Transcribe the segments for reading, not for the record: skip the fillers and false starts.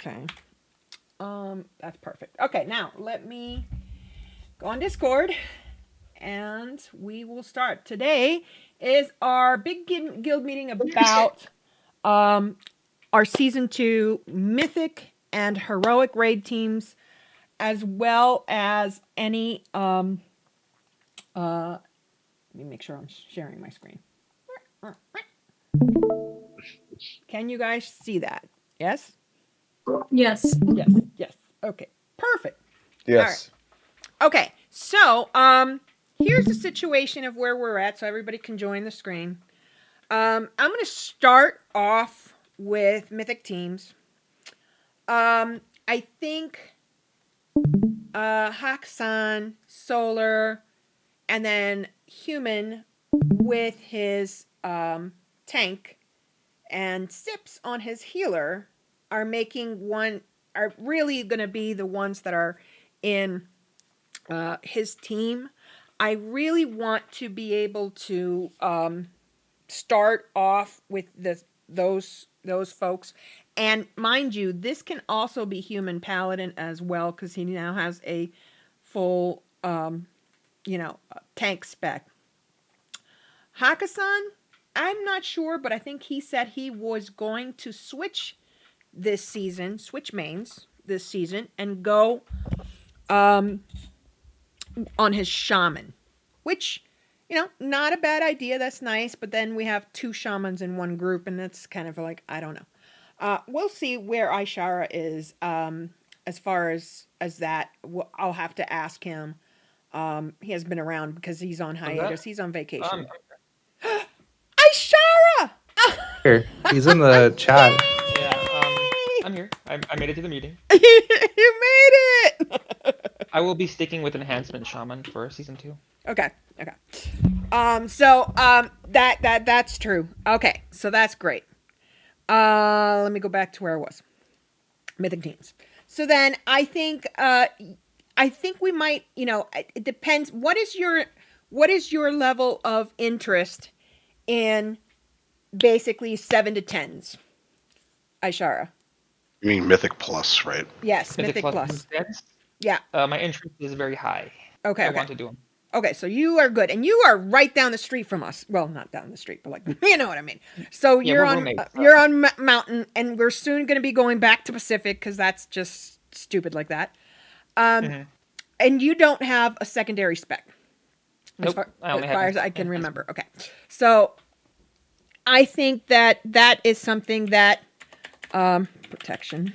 Okay. That's perfect. Okay, now let me go on Discord and we will start. Today is our big guild meeting about our season 2 mythic and heroic raid teams, as well as any let me make sure I'm sharing my screen. Can you guys see that? Yes? Yes. Yes. Yes. Okay. Perfect. Yes. All right. Okay. So, here's the situation of where we're at so everybody can join the screen. I'm going to start off with mythic teams. I think Haksan, Solar, and then Human with his tank and Sips on his healer are really going to be the ones that are in his team. I really want to be able to start off with those folks. And mind you, this can also be Human Paladin as well, because he now has a full tank spec. Hakkasan, I'm not sure, but I think he said he was going to switch mains this season, and go on his shaman, which, not a bad idea. That's nice. But then we have 2 shamans in one group, and that's kind of like, I don't know. We'll see where Ishara is as far as that. I'll have to ask him. He has been around because he's on hiatus. He's on vacation. Ishara! Here, he's in the chat. I'm here. I made it to the meeting. You made it! I will be sticking with Enhancement Shaman for season 2. Okay. So that's true. Okay, so that's great. Let me go back to where I was. Mythic teams. So then I think we might, it depends. What is your level of interest in basically 7 to 10s? Ishara. You mean Mythic Plus, right? Yes, Mythic Plus. Yeah. My interest is very high. Okay. I want to do them. Okay, so you are good, and you are right down the street from us. Well, not down the street, but like, you know what I mean. So you're on Mountain, and we're soon going to be going back to Pacific because that's just stupid like that. And you don't have a secondary spec, nope, as far as I can remember. Okay, so I think that is something that protection,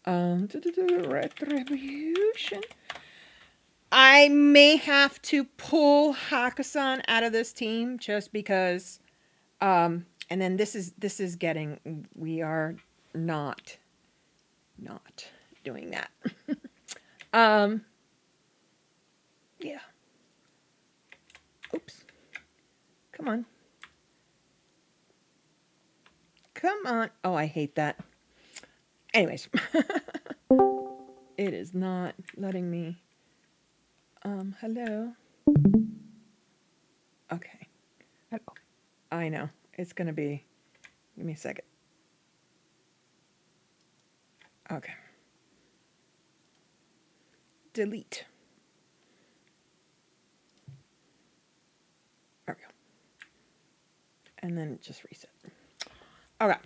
retribution. I may have to pull Hakkasan out of this team just because, and then this is getting, we are not doing that. Yeah. Oops. Come on. Oh, I hate that. Anyways, it is not letting me. Hello. Okay. I know. It's going to be... Give me a second. Okay. Delete. There we go. And then just reset. Okay.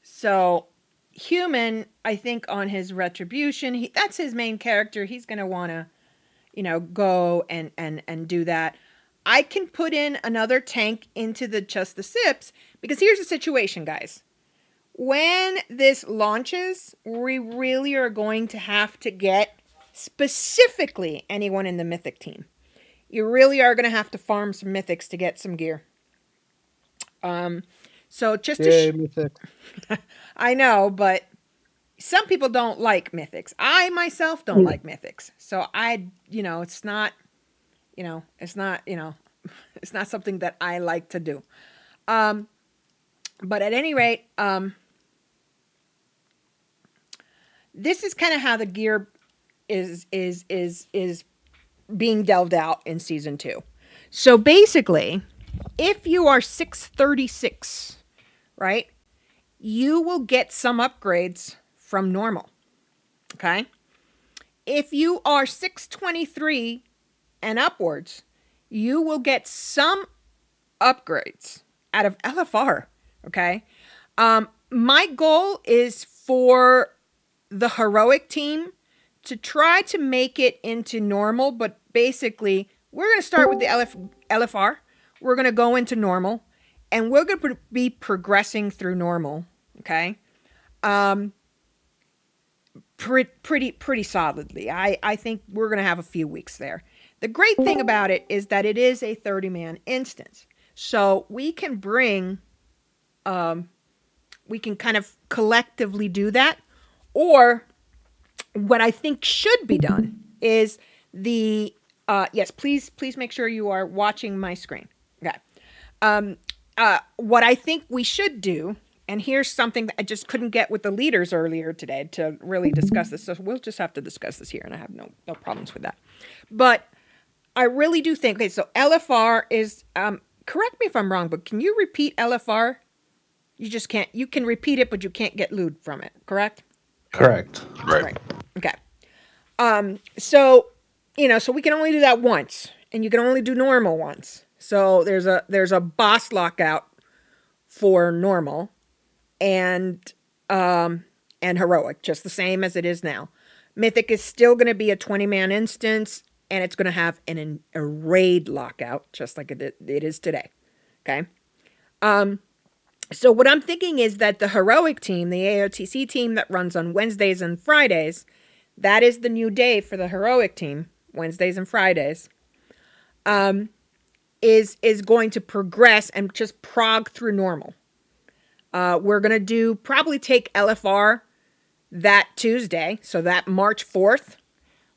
So... Human, I think on his retribution, that's his main character. He's going to want to, go and do that. I can put in another tank into just the Sips, because here's the situation, guys. When this launches, we really are going to have to get specifically anyone in the Mythic team. You really are going to have to farm some Mythics to get some gear. So just Mythic. I know, but some people don't like Mythics. I myself don't like Mythics. So it's not something that I like to do. But at any rate, this is kind of how the gear is being delved out in season 2. So basically, If you are 636, right, you will get some upgrades from normal. Okay. If you are 623 and upwards, you will get some upgrades out of LFR. Okay. My goal is for the heroic team to try to make it into normal, but basically, we're going to start with the LFR. We're going to go into normal, and we're going to be progressing through normal. Okay. Pretty solidly. I think we're going to have a few weeks there. The great thing about it is that it is a 30-man instance. So we can bring, we can kind of collectively do that. Or what I think should be done is yes, please make sure you are watching my screen. Okay. What I think we should do, and here's something that I just couldn't get with the leaders earlier today to really discuss this. So we'll just have to discuss this here, and I have no problems with that. But I really do think, okay, so LFR is, correct me if I'm wrong, but can you repeat LFR? You just can't, you can repeat it, but you can't get loot from it, correct? Correct. Right. Okay. So, so we can only do that once, and you can only do normal once. So there's a boss lockout for normal and heroic, just the same as it is now. Mythic is still going to be a 20-man instance, and it's going to have a raid lockout, just like it is today. Okay. So what I'm thinking is that the heroic team, the AOTC team that runs on Wednesdays and Fridays, that is the new day for the heroic team, Wednesdays and Fridays, is going to progress and just prog through normal. We're going to probably take LFR that Tuesday, so that March 4th,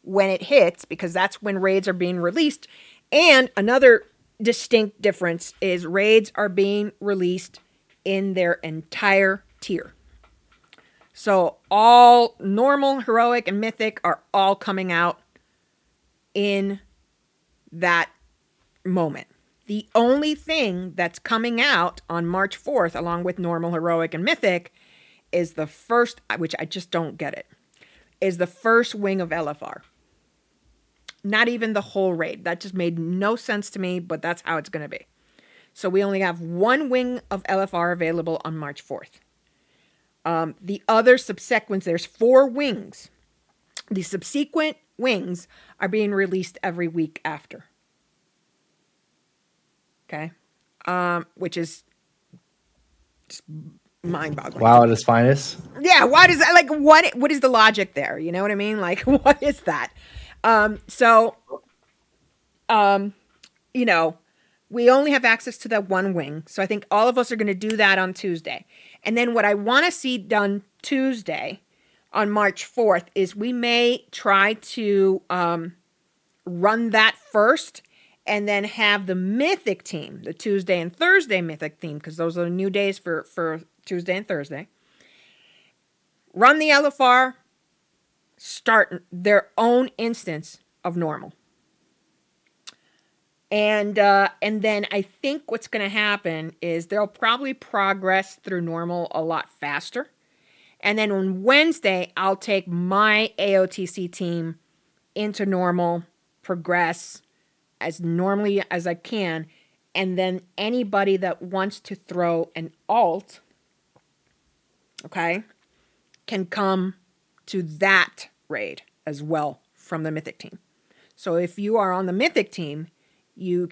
when it hits, because that's when raids are being released. And another distinct difference is raids are being released in their entire tier. So all normal, heroic, and mythic are all coming out in that moment. The only thing that's coming out on March 4th, along with normal, heroic, and mythic, is the first, which I just don't get it, is the first wing of LFR. Not even the whole raid. That just made no sense to me, but that's how it's going to be. So we only have one wing of LFR available on March 4th. The other subsequent, there's 4 wings. The subsequent wings are being released every week after. Okay. Which is just mind-boggling. Wow, at its finest. Yeah, why does that, like, what is the logic there? You know what I mean? Like, what is that? We only have access to that one wing. So I think all of us are going to do that on Tuesday. And then what I want to see done Tuesday on March 4th is we may try to run that first and then have the Mythic team, the Tuesday and Thursday Mythic team, because those are the new days for Tuesday and Thursday, run the LFR, start their own instance of normal. And then I think what's going to happen is they'll probably progress through normal a lot faster. And then on Wednesday, I'll take my AOTC team into normal, progress as normally as I can. And then anybody that wants to throw an alt, okay, can come to that raid as well from the Mythic team. So if you are on the Mythic team, you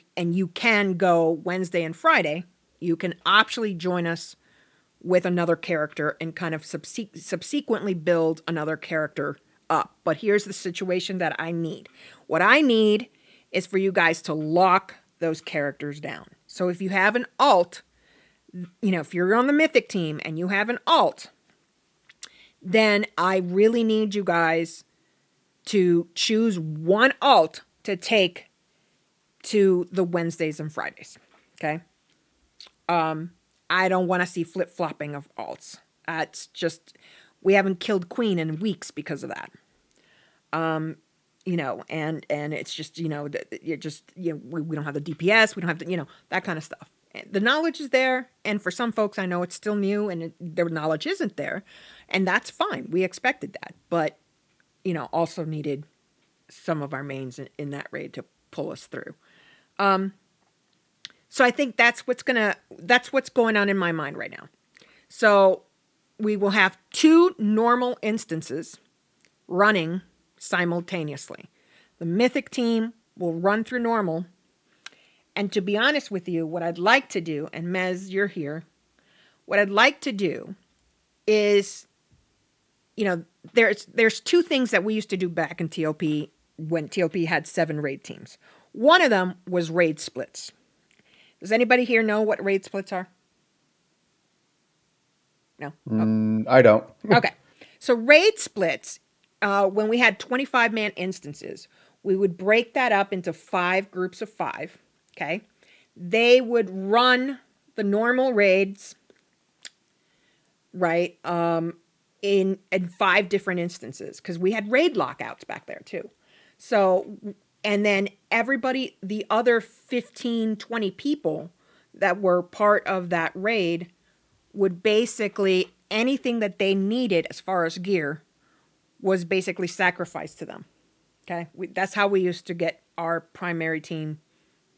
can go Wednesday and Friday, you can optionally join us with another character and kind of subsequently build another character up. But here's the situation that I need. What I need is for you guys to lock those characters down. So if you have an alt, if you're on the Mythic team and you have an alt, then I really need you guys to choose one alt to take to the Wednesdays and Fridays. Okay. I don't want to see flip-flopping of alts. It's just, we haven't killed Queen in weeks because of that. and it's just, you're just, we don't have the DPS, we don't have the, that kind of stuff. The knowledge is there, and for some folks, I know it's still new, and their knowledge isn't there, and that's fine. We expected that, but also needed some of our mains in that raid to pull us through. So I think that's what's going on in my mind right now. So we will have 2 normal instances running simultaneously. The Mythic team will run through normal. And to be honest with you, what I'd like to do, and Mez, you're here, what I'd like to do is, there's 2 things that we used to do back in TOP when TOP had 7 raid teams. One of them was raid splits. Does anybody here know what raid splits are? No? I don't. Okay. So raid splits, when we had 25-man instances, we would break that up into 5 groups of 5. Okay. They would run the normal raids, right, in 5 different instances, because we had raid lockouts back there too. So, and then everybody, the other 15, 20 people that were part of that raid would basically, anything that they needed as far as gear was basically sacrificed to them. Okay. That's how we used to get our primary team,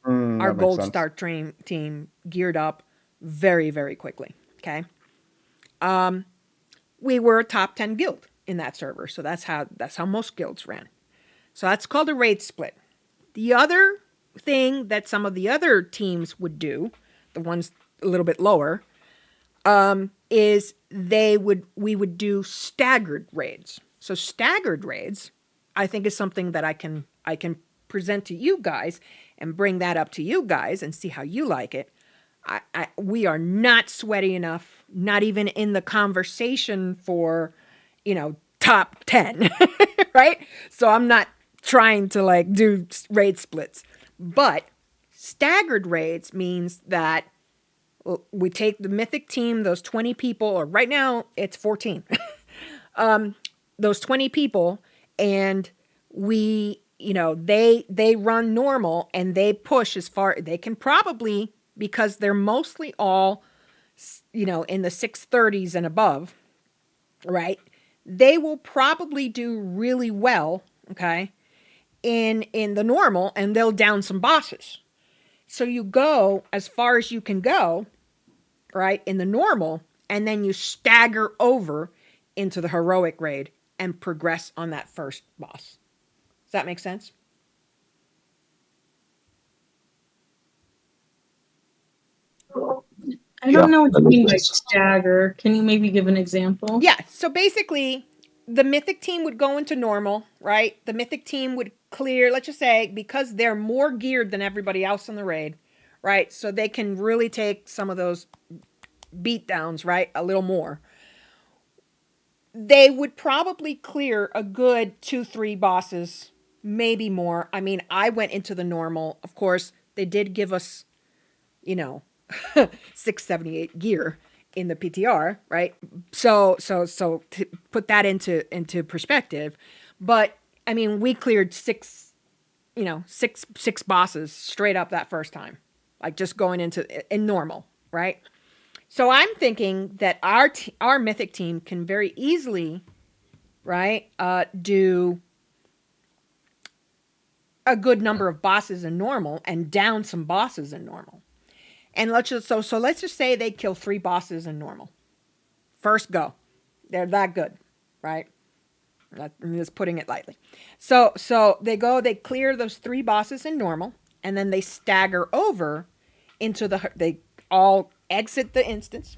our gold star team geared up very, very quickly. Okay. We were a top 10 guild in that server. So that's how most guilds ran. So that's called a raid split. The other thing that some of the other teams would do, the ones a little bit lower, is we would do staggered raids. So staggered raids, I think, is something that I can present to you guys and bring that up to you guys and see how you like it. We are not sweaty enough, not even in the conversation for, top 10, right? So I'm not trying to do raid splits, but staggered raids means that we take the Mythic team, those 20 people, or right now it's 14, those 20 people, and we, they run normal and they push as far, they can probably, because they're mostly all, in the 630s and above, right? They will probably do really well, okay, in the normal, and they'll down some bosses. So you go as far as you can go, right, in the normal, and then you stagger over into the heroic raid and progress on that first boss. Does that make sense? I don't know what you mean by stagger. Can you maybe give an example? Yeah, so basically, the Mythic team would go into normal, right? The Mythic team would clear, let's just say, because they're more geared than everybody else in the raid, right? So they can really take some of those beatdowns, right? A little more. They would probably clear a good 2-3 bosses, maybe more. I mean, I went into the normal. Of course, they did give us, 678 gear in the PTR, right? So to put that into perspective, but I mean, we cleared 6 bosses straight up that first time, like just going in normal, right? So I'm thinking that our Mythic team can very easily, right, do a good number of bosses in normal and down some bosses in normal. And let's just say they kill 3 bosses in normal. First go. They're that good, right? I'm just putting it lightly. So they clear those 3 bosses in normal, and then they stagger over into they all exit the instance.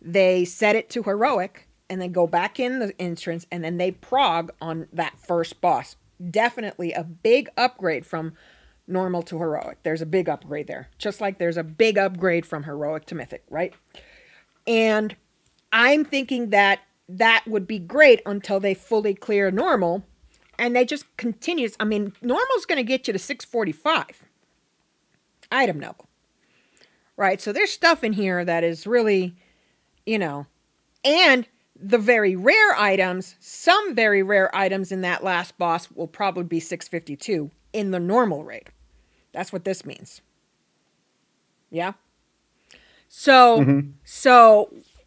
They set it to heroic, and then go back in the entrance, and then they prog on that first boss. Definitely a big upgrade from normal to heroic. There's a big upgrade there. Just like there's a big upgrade from heroic to mythic, right? And I'm thinking that would be great until they fully clear normal. And they just continues. I mean, normal's going to get you to 645. Item noble. Right? So there's stuff in here that is really, and The very rare items, some very rare items in that last boss will probably be 652 in the normal raid. That's what this means. Yeah. So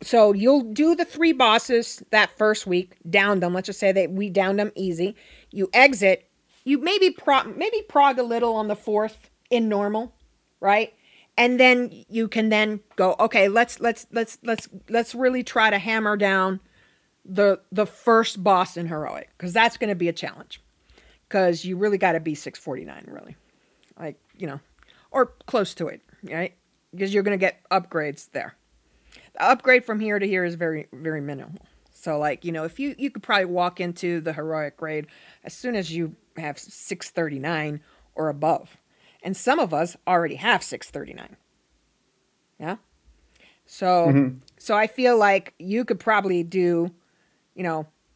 so you'll do the 3 bosses that first week, down them. Let's just say that we downed them easy. You exit. You maybe prog a little on the 4th in normal, right? And then you can then go, okay, let's really try to hammer down the first boss in heroic, because that's going to be a challenge, because you really got to be 649, really, like, or close to it, right? Because you're going to get upgrades there. The upgrade from here to here is very, very minimal. So, like, if you could probably walk into the heroic grade as soon as you have 639 or above. And some of us already have 639. Yeah? So, so I feel like you could probably do,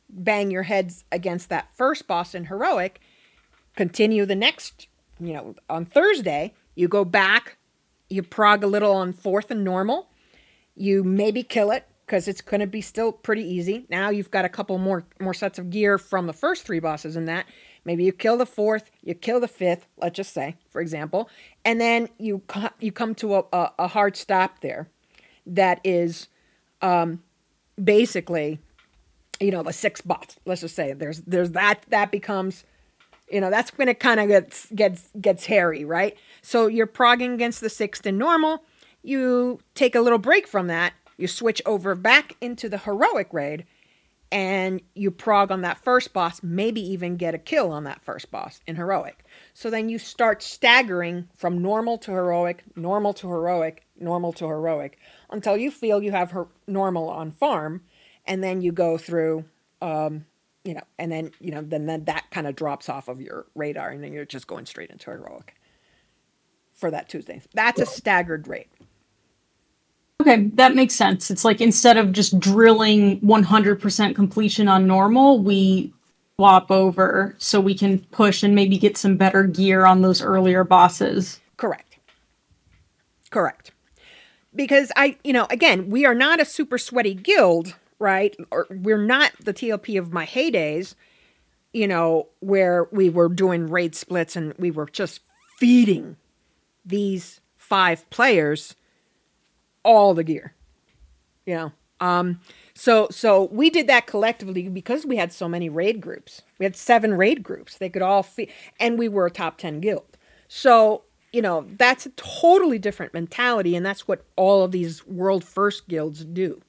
bang your heads against that first boss in heroic, continue the next, on Thursday, you go back, you prog a little on 4th and normal, you maybe kill it, because it's going to be still pretty easy. Now you've got a couple more sets of gear from the first 3 bosses in that. Maybe you kill the 4th, you kill the 5th, let's just say, for example, and then you come to a hard stop there that is basically, the 6th boss. Let's just say there's that becomes, that's when it kind of gets hairy, right? So you're progging against the 6th in normal. You take a little break from that. You switch over back into the heroic raid, and you prog on that first boss, maybe even get a kill on that first boss in heroic. So then you start staggering from normal to heroic, normal to heroic, normal to heroic, until you feel you have normal on farm, and then you go through, and then, then that kind of drops off of your radar, and then you're just going straight into heroic for that Tuesday. That's a staggered raid. Okay, that makes sense. It's like, instead of just drilling 100% completion on normal, we swap over so we can push and maybe get some better gear on those earlier bosses. Correct. Because again, we are not a super sweaty guild, right? Or we're not the TLP of my heydays, where we were doing raid splits and we were just feeding these 5 players all the gear, so we did that collectively because we had so many raid groups. We had 7 raid groups. They could all feed, and we were a top 10 guild. So, that's a totally different mentality, and that's what all of these world first guilds do.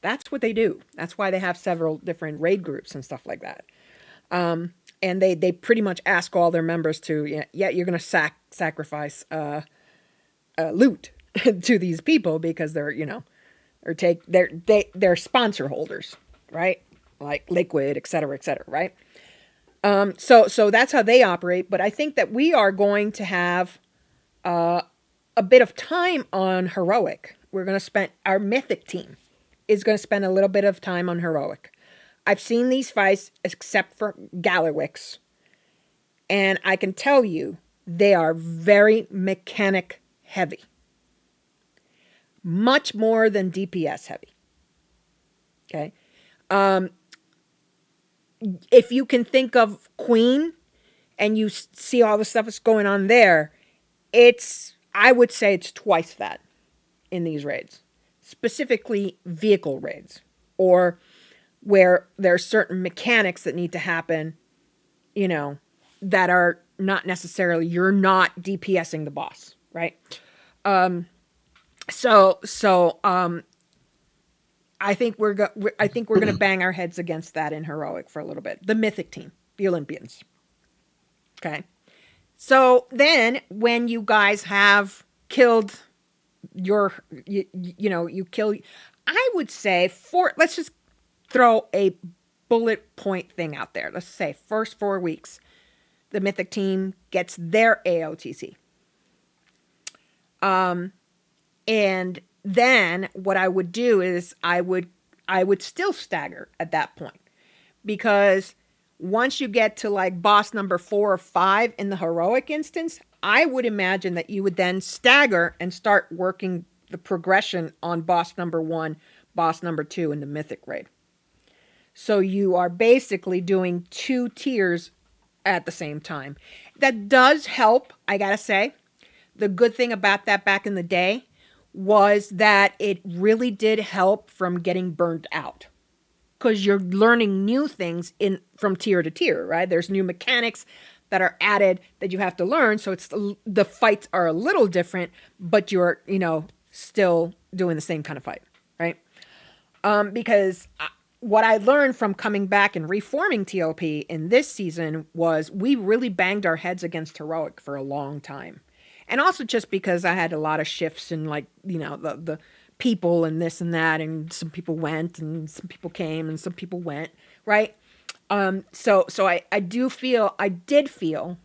That's what they do. That's why they have several different raid groups and stuff like that. And they pretty much ask all their members to, you're going to sacrifice loot to these people, because they're, they're sponsor holders, right? Like Liquid, et cetera, right? So that's how they operate. But I think that we are going to have a bit of time on heroic. We're going to spend, our Mythic team is going to spend a little bit of time on heroic. I've seen these fights, except for Gallerwix, and I can tell you they are very mechanic heavy. Much more than DPS heavy. Okay. If you can think of Queen and you see all the stuff that's going on there, I would say it's twice that in these raids. Specifically vehicle raids, or where there are certain mechanics that need to happen, that are not necessarily, you're not DPSing the boss, right? So I think we're going to bang our heads against that in heroic for a little bit. The Mythic team, the Olympians. Okay. So then when you guys have killed you kill, I would say let's just throw a bullet point thing out there. Let's say first 4 weeks, the Mythic team gets their AOTC. And then what I would do is I would still stagger at that point, because once you get to like boss number 4 or 5 in the heroic instance, I would imagine that you would then stagger and start working the progression on boss number 1, boss number 2 in the Mythic raid. So you are basically doing 2 tiers at the same time. That does help, I gotta say. The good thing about that back in the day was that it really did help from getting burnt out. Because you're learning new things in from tier to tier, right? There's new mechanics that are added that you have to learn. So it's the fights are a little different, but you're still doing the same kind of fight, right? Because what I learned from coming back and reforming TLP in this season was we really banged our heads against heroic for a long time, and also just because I had a lot of shifts in the people and this and that, and some people went and some people came and some people went, right? So I did feel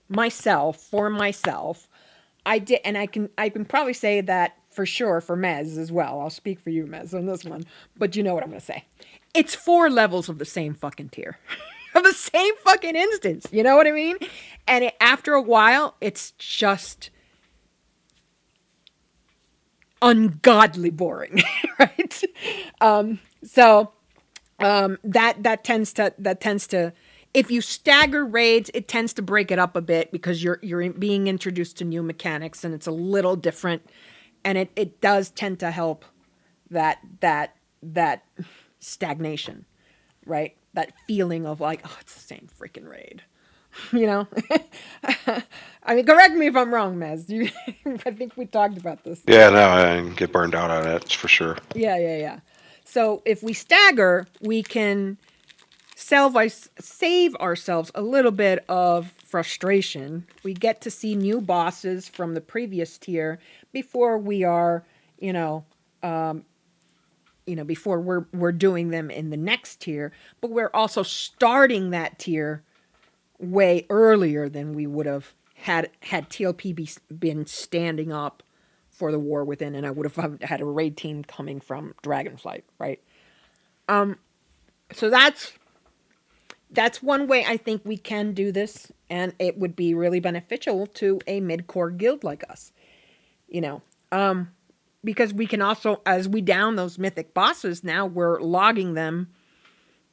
myself for myself. I did, and I can probably say that for sure for Mez as well. I'll speak for you, Mez, on this one, but you know what I'm gonna say. It's 4 levels of the same fucking tier, of the same fucking instance. You know what I mean? And after a while, it's just ungodly boring, right? That tends to if you stagger raids, it tends to break it up a bit because you're being introduced to new mechanics and it's a little different, and it does tend to help that stagnation, right? That feeling of like, oh, it's the same freaking raid. I mean, correct me if I'm wrong, Mez. I think we talked about this. Yeah, no, I get burned out on it, for sure. Yeah. So if we stagger, we can save ourselves a little bit of frustration. We get to see new bosses from the previous tier before we are, before we're doing them in the next tier. But we're also starting that tier way earlier than we would have had TLP been standing up for the War Within, and I would have had a raid team coming from Dragonflight, right? So that's one way I think we can do this, and it would be really beneficial to a mid-core guild like us, because we can also, as we down those mythic bosses, now we're logging them.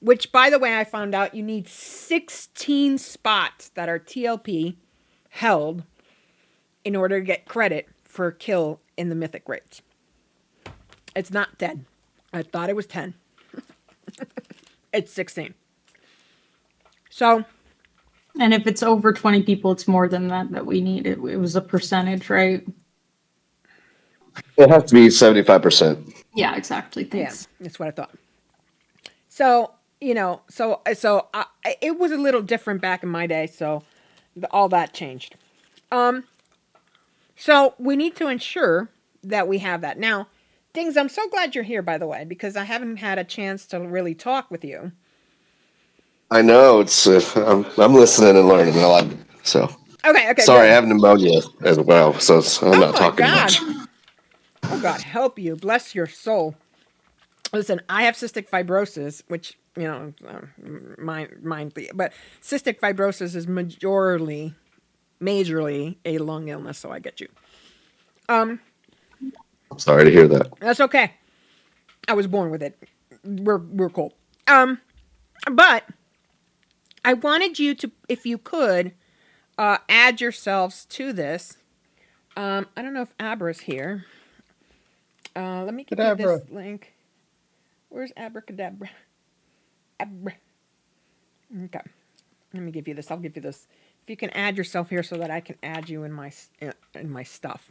Which, by the way, I found out you need 16 spots that are TLP held in order to get credit for a kill in the mythic raids. It's not 10. I thought it was 10. It's 16. So. And if it's over 20 people, it's more than that we need. It was a percentage, right? It has to be 75%. Yeah, exactly. Thanks. Yeah, that's what I thought. So, it was a little different back in my day, so all that changed. So we need to ensure that we have that. Now, Dings, I'm so glad you're here, by the way, because I haven't had a chance to really talk with you. I know it's. I'm listening and learning a lot. So okay. Sorry, good. I have pneumonia as well, so I'm not talking God. much. Oh God, help you, bless your soul. Listen, I have cystic fibrosis, which but cystic fibrosis is majorly a lung illness, so I get you. I'm sorry to hear that. That's okay. I was born with it. We're cool. But I wanted you to, if you could, add yourselves to this. I don't know if Abra's here. Let me give you this link. Where's Abracadabra? Okay. Let me give you this. I'll give you this. If you can add yourself here so that I can add you in my stuff.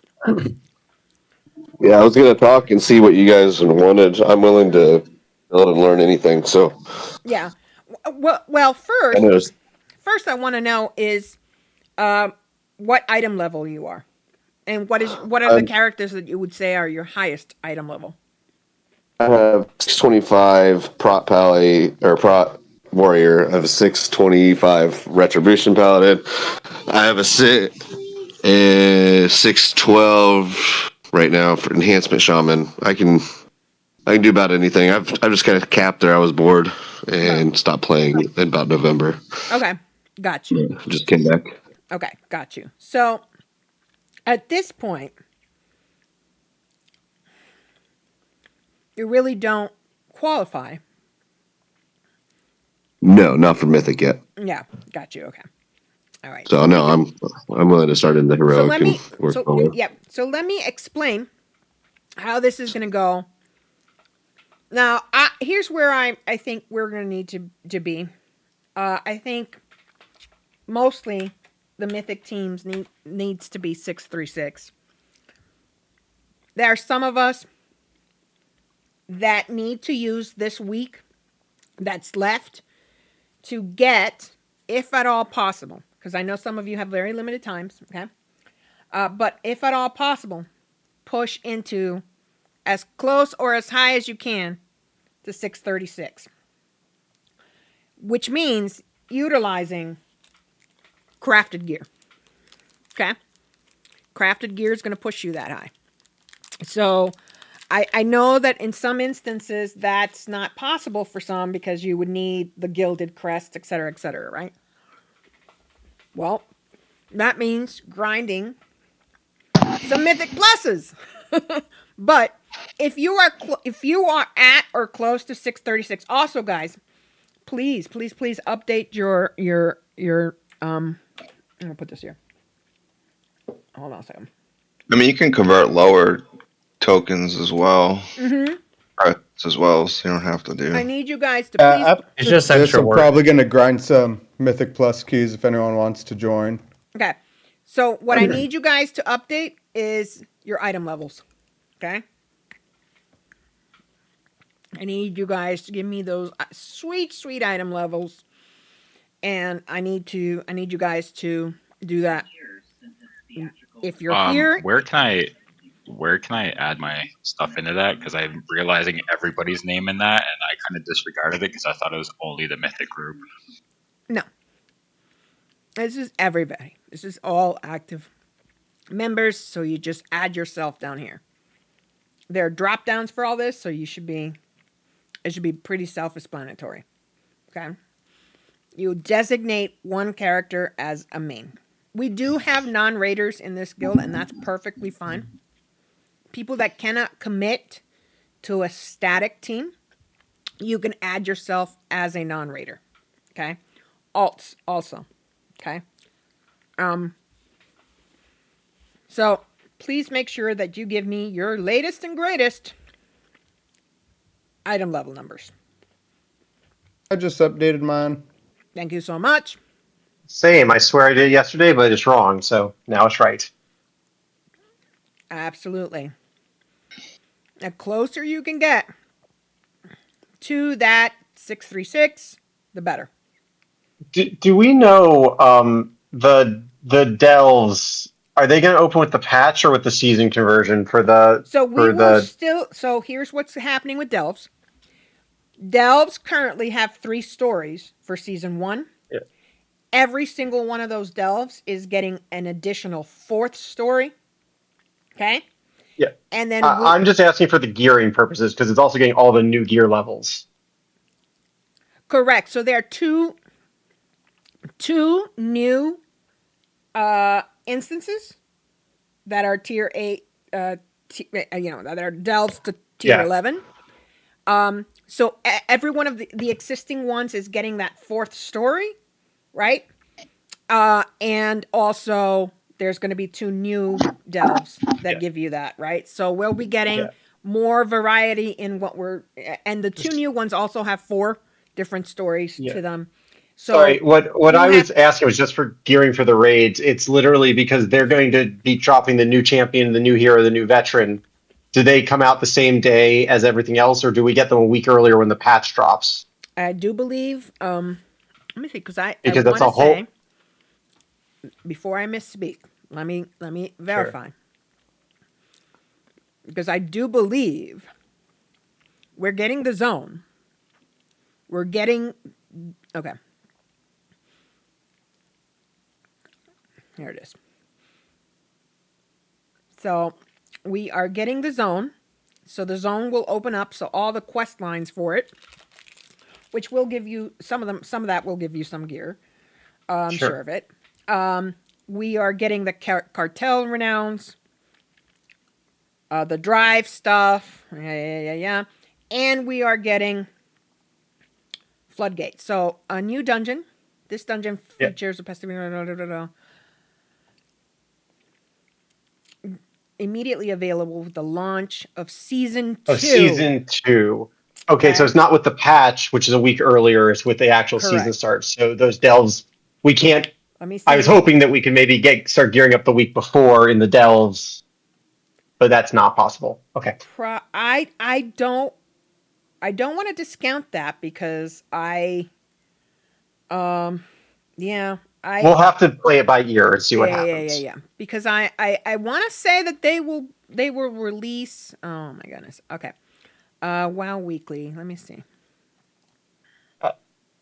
Yeah, I was gonna talk and see what you guys wanted. I'm willing to build and learn anything. So yeah. Well, first I want to know is what item level you are, and what are the characters that you would say are your highest item level? I have 625 prot pally or prot warrior. I have a 625 retribution paladin. I have a 612 right now for enhancement shaman. I can do about anything. I've just kind of capped there. I was bored and stopped playing in about November. Okay, got you. Just came back. Okay, got you. So at this point, you really don't qualify No, not for Mythic yet. Yeah, got you. Okay. All right. So no, I'm willing to start in the So heroic let and me. work So forward. yeah. So let me explain how this is going to go. Now, here's where I think we're going to need to be. I think mostly the Mythic teams needs to be 636. There are some of us that need to use this week that's left to get, if at all possible, because I know some of you have very limited times, okay? But if at all possible, push into as close or as high as you can to 636, which means utilizing crafted gear, okay? Crafted gear is going to push you that high. So I know that in some instances that's not possible for some because you would need the gilded crest, et cetera, right? Well, that means grinding some mythic pluses. But if you are at or close to 636, also guys, please update your I'm gonna put this here. Hold on a second. I mean, you can convert lower tokens as well, Mm-hmm. as well, so you don't have to do. I need you guys to please. It's just This, extra I'm work. probably going to grind some Mythic Plus keys if anyone wants to join. Okay. So what I need you guys to update is your item levels. Okay. I need you guys to give me those sweet item levels, and I need you guys to do that. If you're here, where can I add my stuff into that? Because I'm realizing everybody's name in that, and I kind of disregarded it because I thought it was only the Mythic group. no, this is everybody. This is all active members. So you just add yourself down here. There are drop downs for all this, so it should be pretty self-explanatory. Okay. You designate one character as a main. We do have non-raiders in this guild, and that's perfectly fine. People that cannot commit to a static team, you can add yourself as a non-raider. Okay. Alts also. Okay. So please make sure that you give me your latest and greatest item level numbers. I just updated mine. Thank you so much. Same. I swear I did it yesterday, but it's wrong. So now it's right. Absolutely. The closer you can get to that 636, the better. Do we know the delves? Are they going to open with the patch or with the season conversion for the? So we will still. So here's what's happening with Delves. Delves currently have 3 stories for season 1. Yeah. Every single one of those delves is getting an additional 4th story. Okay. Yeah. And then I'm just asking for the gearing purposes because it's also getting all the new gear levels. Correct. So there are two new instances that are tier 8, that are delves to tier 11. So every one of the existing ones is getting that 4th story, right? And also there's going to be 2 new delves that give you that, right? So we'll be getting more variety in what and the 2 new ones also have 4 different stories to them. So sorry, what I was asking was just for gearing for the raids. It's literally because they're going to be dropping the new champion, the new hero, the new veteran. Do they come out the same day as everything else, or do we get them a week earlier when the patch drops? I do believe. Let me see, because I that's want to say before I misspeak. Let me verify. Sure. Because I do believe we're getting the zone. We're getting okay. Here it is. So we are getting the zone. So the zone will open up. So all the quest lines for it, which will give you some of that will give you some gear. I'm sure of it. We are getting the cartel renowns, the drive stuff. Yeah. And we are getting floodgate. So a new dungeon. This dungeon Yeah. features a immediately available with the launch of season 2. Of season 2. Okay, so Okay. it's not with the patch, which is a week earlier. It's with the actual season Correct. start. So those delves, we can't. Let me see. I was hoping that we could maybe start gearing up the week before in the delves, but that's not possible. Okay. I don't want to discount that because We'll have to play it by ear and see what happens. Yeah. Because I want to say that they will release. Oh my goodness. Okay. WoW Weekly. Let me see.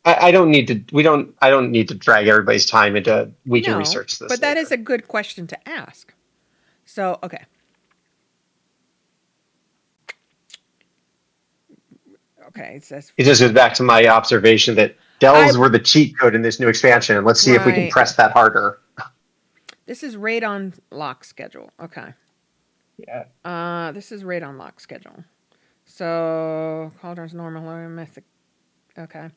I don't need to. I don't need to drag everybody's time into we can research this. But that is a good question to ask. So okay. Okay. It just goes back to my observation that delves were the cheat code in this new expansion. Let's see if we can press that harder. This is raid on lock schedule. Okay. Yeah. This is raid on lock schedule. So Cauldron's normal or mythic. Okay.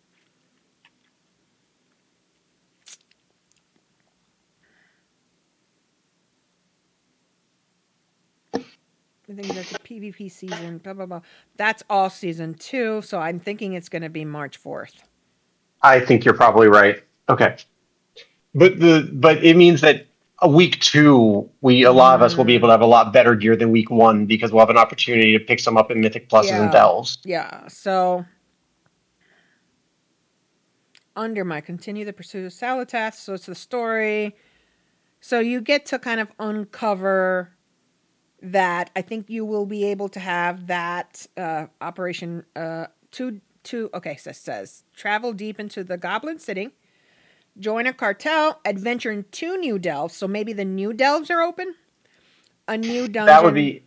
I think that's a PvP season. Blah blah blah. That's all season 2. So I'm thinking it's going to be March 4th. I think you're probably right. Okay. But it means that a week 2, a lot of us will be able to have a lot better gear than week 1 because we'll have an opportunity to pick some up in Mythic Pluses and Delves. Yeah. So under my continue the pursuit of Salatas, so it's the story. So you get to kind of uncover that. I think you will be able to have that operation okay, so it says travel deep into the Goblin City. Join a cartel, adventure in 2 new delves. So maybe the new delves are open. A new dungeon. That would be.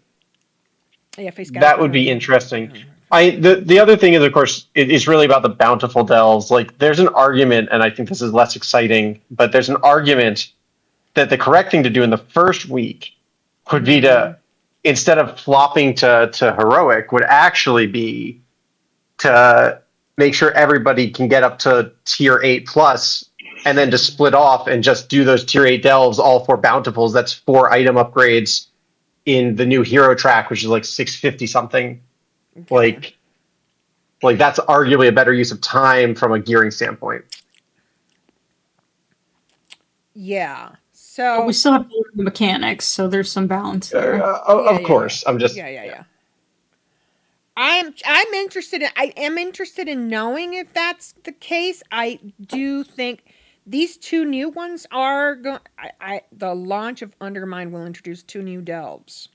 Yeah, that would be interesting. The other thing is, of course, it's really about the bountiful delves. Like, there's an argument, and I think this is less exciting, but there's an argument that the correct thing to do in the first week would be to, instead of flopping to heroic, would actually be to make sure everybody can get up to tier 8 plus. And then to split off and just do those tier 8 delves, all 4 bountifuls. That's 4 item upgrades in the new hero track, which is like 650 something. Okay. Like that's arguably a better use of time from a gearing standpoint. Yeah. So but we still have to learn the mechanics, so there's some balance there. Of course. I'm just I am interested in knowing if that's the case. I do think these 2 new ones are going. The launch of Undermine will introduce 2 new delves.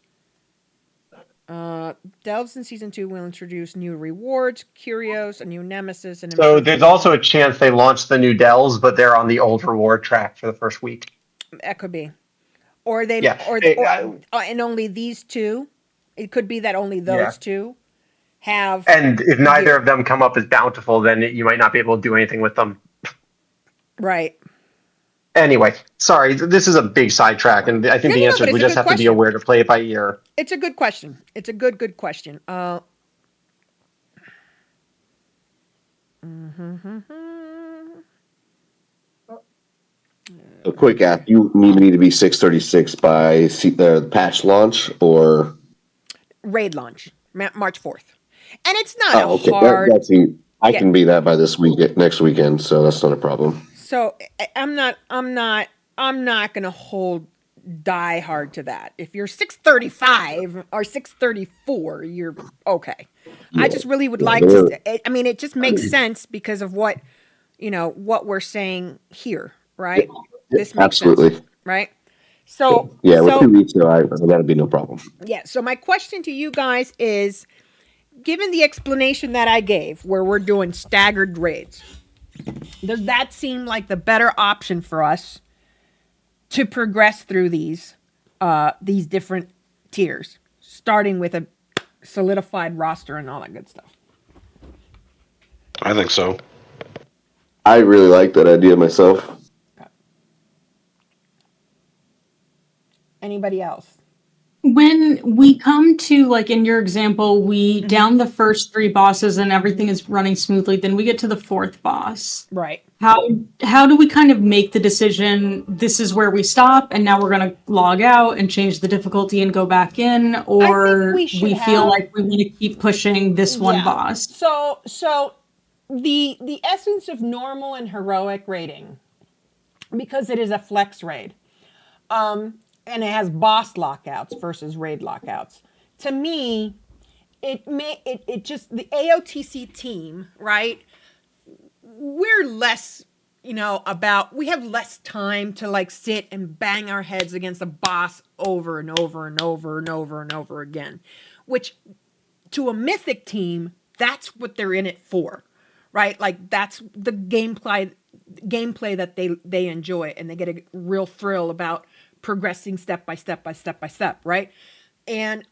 Delves in season 2 will introduce new rewards, curios, a new nemesis, and so there's also a chance they launch the new delves, but they're on the old reward track for the first week. That could be, or they, and only these 2. It could be that only those 2 have. And if neither of them come up as bountiful, then you might not be able to do anything with them. Right. Anyway, sorry, this is a big sidetrack, and I think the answer is we just have to be aware to play it by ear. It's a good question. It's a good question. A quick ask: you need me to be 636 by the patch launch or raid launch, March 4th, and it's not hard. I can be that by next weekend, so that's not a problem. So I'm not going to hold die hard to that. If you're 635 or 634, you're okay. Yeah. I just really would like to. I mean, it just makes sense because of what we're saying here, right? This makes sense, right? So with 2 weeks, that'd be no problem. Yeah. So my question to you guys is, given the explanation that I gave, where we're doing staggered raids, does that seem like the better option for us to progress through these different tiers, starting with a solidified roster and all that good stuff? I think so. I really like that idea myself. Okay. Anybody else? When we come to, like in your example, we down the first 3 bosses and everything is running smoothly, then we get to the 4th boss. Right. How do we kind of make the decision, this is where we stop, and now we're going to log out and change the difficulty and go back in, or we should we feel have- like we want to keep pushing this one boss? So the essence of normal and heroic raiding, because it is a flex raid, and it has boss lockouts versus raid lockouts. To me, it just the AOTC team, right? We're less, we have less time to like sit and bang our heads against a boss over and over and over and over and over again, which to a Mythic team, that's what they're in it for, right? Like that's the gameplay that they enjoy, and they get a real thrill about progressing step by step by step by step, right? And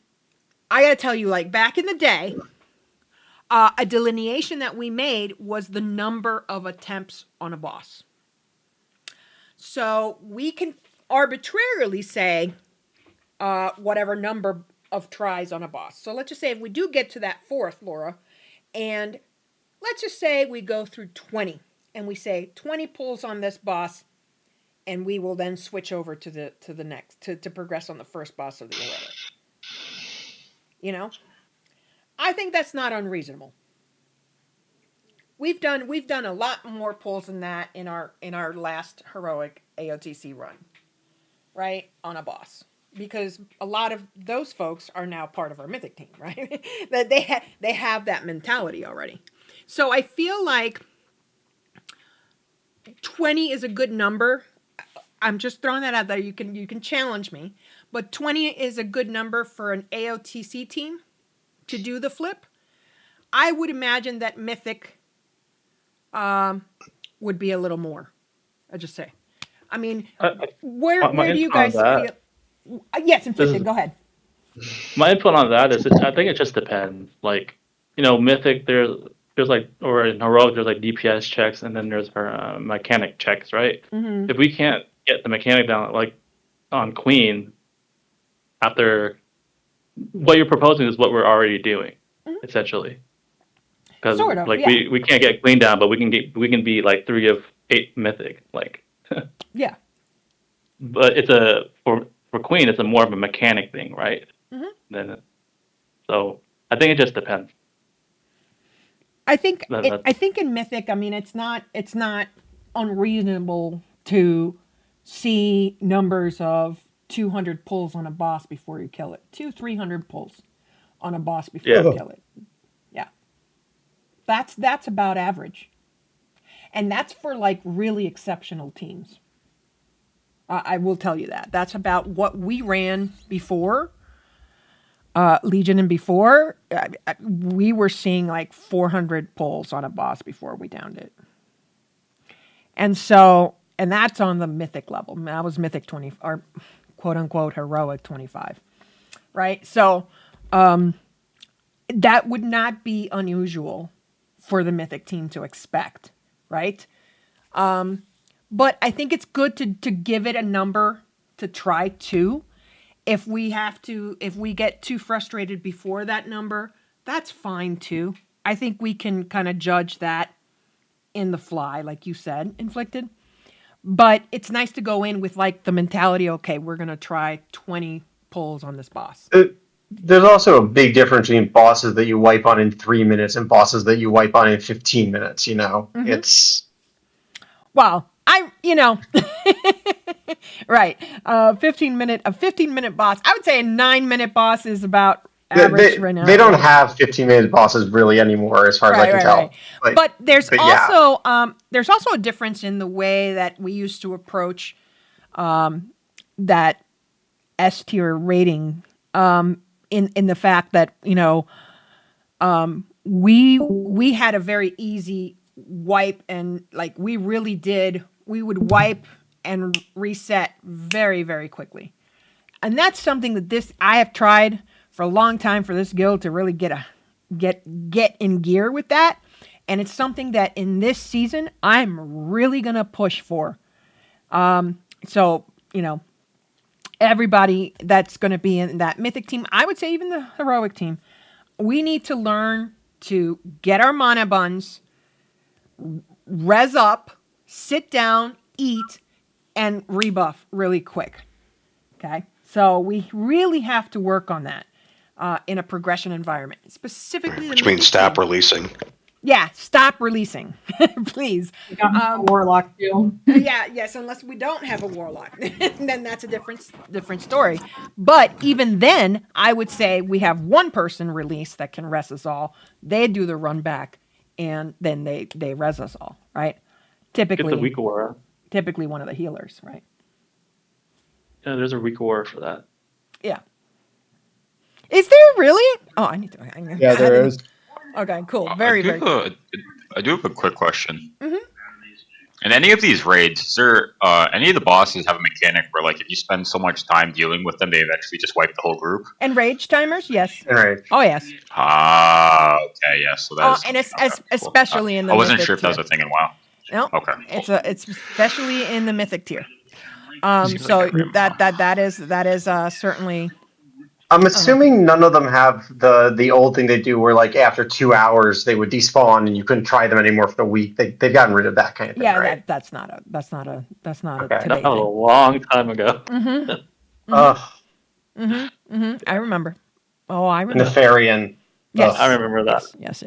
I gotta tell you, like back in the day, a delineation that we made was the number of attempts on a boss. So we can arbitrarily say whatever number of tries on a boss. So let's just say if we do get to that 4th, Laura, and let's just say we go through 20, and we say 20 pulls on this boss, and we will then switch over to the next to progress on the first boss of the heroic. I think that's not unreasonable. We've done a lot more pulls than that in our last heroic AOTC run, right, on a boss, because a lot of those folks are now part of our Mythic team, right? That they have that mentality already. So I feel like 20 is a good number. I'm just throwing that out there. You can challenge me, but 20 is a good number for an AOTC team to do the flip. I would imagine that Mythic would be a little more. I just say. I mean, where do you guys feel? Yes, Inflicted, go ahead. My input on that is, I think it just depends. Like, Mythic, there's like, or in Heroic, there's like DPS checks, and then there's her mechanic checks, right? Mm-hmm. If we can't get the mechanic down, like on Queen, after what you're proposing is what we're already doing, essentially. Because Sort of, like yeah. we can't get Queen down, but we can be like 3 of 8 Mythic, like. Yeah. But it's for Queen, it's more of a mechanic thing, right? Mm-hmm. So I think it just depends. I think in Mythic, I mean, it's not unreasonable to see numbers of 200 pulls on a boss before you kill it. 200-300 pulls on a boss before you kill it. Yeah. That's about average. And that's for like really exceptional teams. I will tell you that. That's about what we ran before. Legion and before, we were seeing like 400 pulls on a boss before we downed it. And that's on the Mythic level. That was Mythic 20, or quote unquote heroic 25, right? So that would not be unusual for the Mythic team to expect, right? But I think it's good to give it a number to try to. If we get too frustrated before that number, that's fine too. I think we can kind of judge that in the fly, like you said, Inflicted. But it's nice to go in with like the mentality, okay, we're going to try 20 pulls on this boss. There's also a big difference between bosses that you wipe on in 3 minutes and bosses that you wipe on in 15 minutes, Mm-hmm. It's... Well, right. A 15-minute boss. I would say a 9-minute boss is about average right now. They don't have 15-minute bosses really anymore, as far as I can tell. Right. But there's also a difference in the way that we used to approach that S tier rating. In the fact that we had a very easy wipe, and like we would wipe and reset very, very quickly. And that's something that I have tried for a long time for this guild to really get in gear with that. And it's something that in this season I'm really gonna push for. So everybody that's going to be in that Mythic team, I would say even the Heroic team, we need to learn to get our mana buns, res up, sit down, eat, and rebuff really quick. Okay? So we really have to work on that in a progression environment. Specifically the Which means Mythic stop team. releasing. Yeah, stop releasing, please. Warlock too. Yes, unless we don't have a warlock, then that's a different story. But even then, I would say we have one person release that can res us all. They do the run back, and then they res us all, right? Get the Typically, weak aura. typically one of the healers, right? Yeah, there's a weak aura for that. Yeah. Is there really? Oh, I need to. Yeah, there is. Okay, cool. Very, very cool. I do have a quick question. Mhm. In any of these raids, is there any of the bosses have a mechanic where, like, if you spend so much time dealing with them, they eventually just wipe the whole group? And rage timers, yes. Right. Oh, yes. Ah, okay, yeah. So that's And especially in the I wasn't Mythic sure if that was tier. a thing in WoW. No, Okay. it's especially in the Mythic tier. So that is certainly. I'm assuming none of them have the old thing they do where like after 2 hours they would despawn and you couldn't try them anymore for the week. They've gotten rid of that kind of thing, Yeah, right? that's not a Okay. today That was a thing. long time ago. I remember. Oh, I remember. Nefarian. Yes, I remember that. Yes.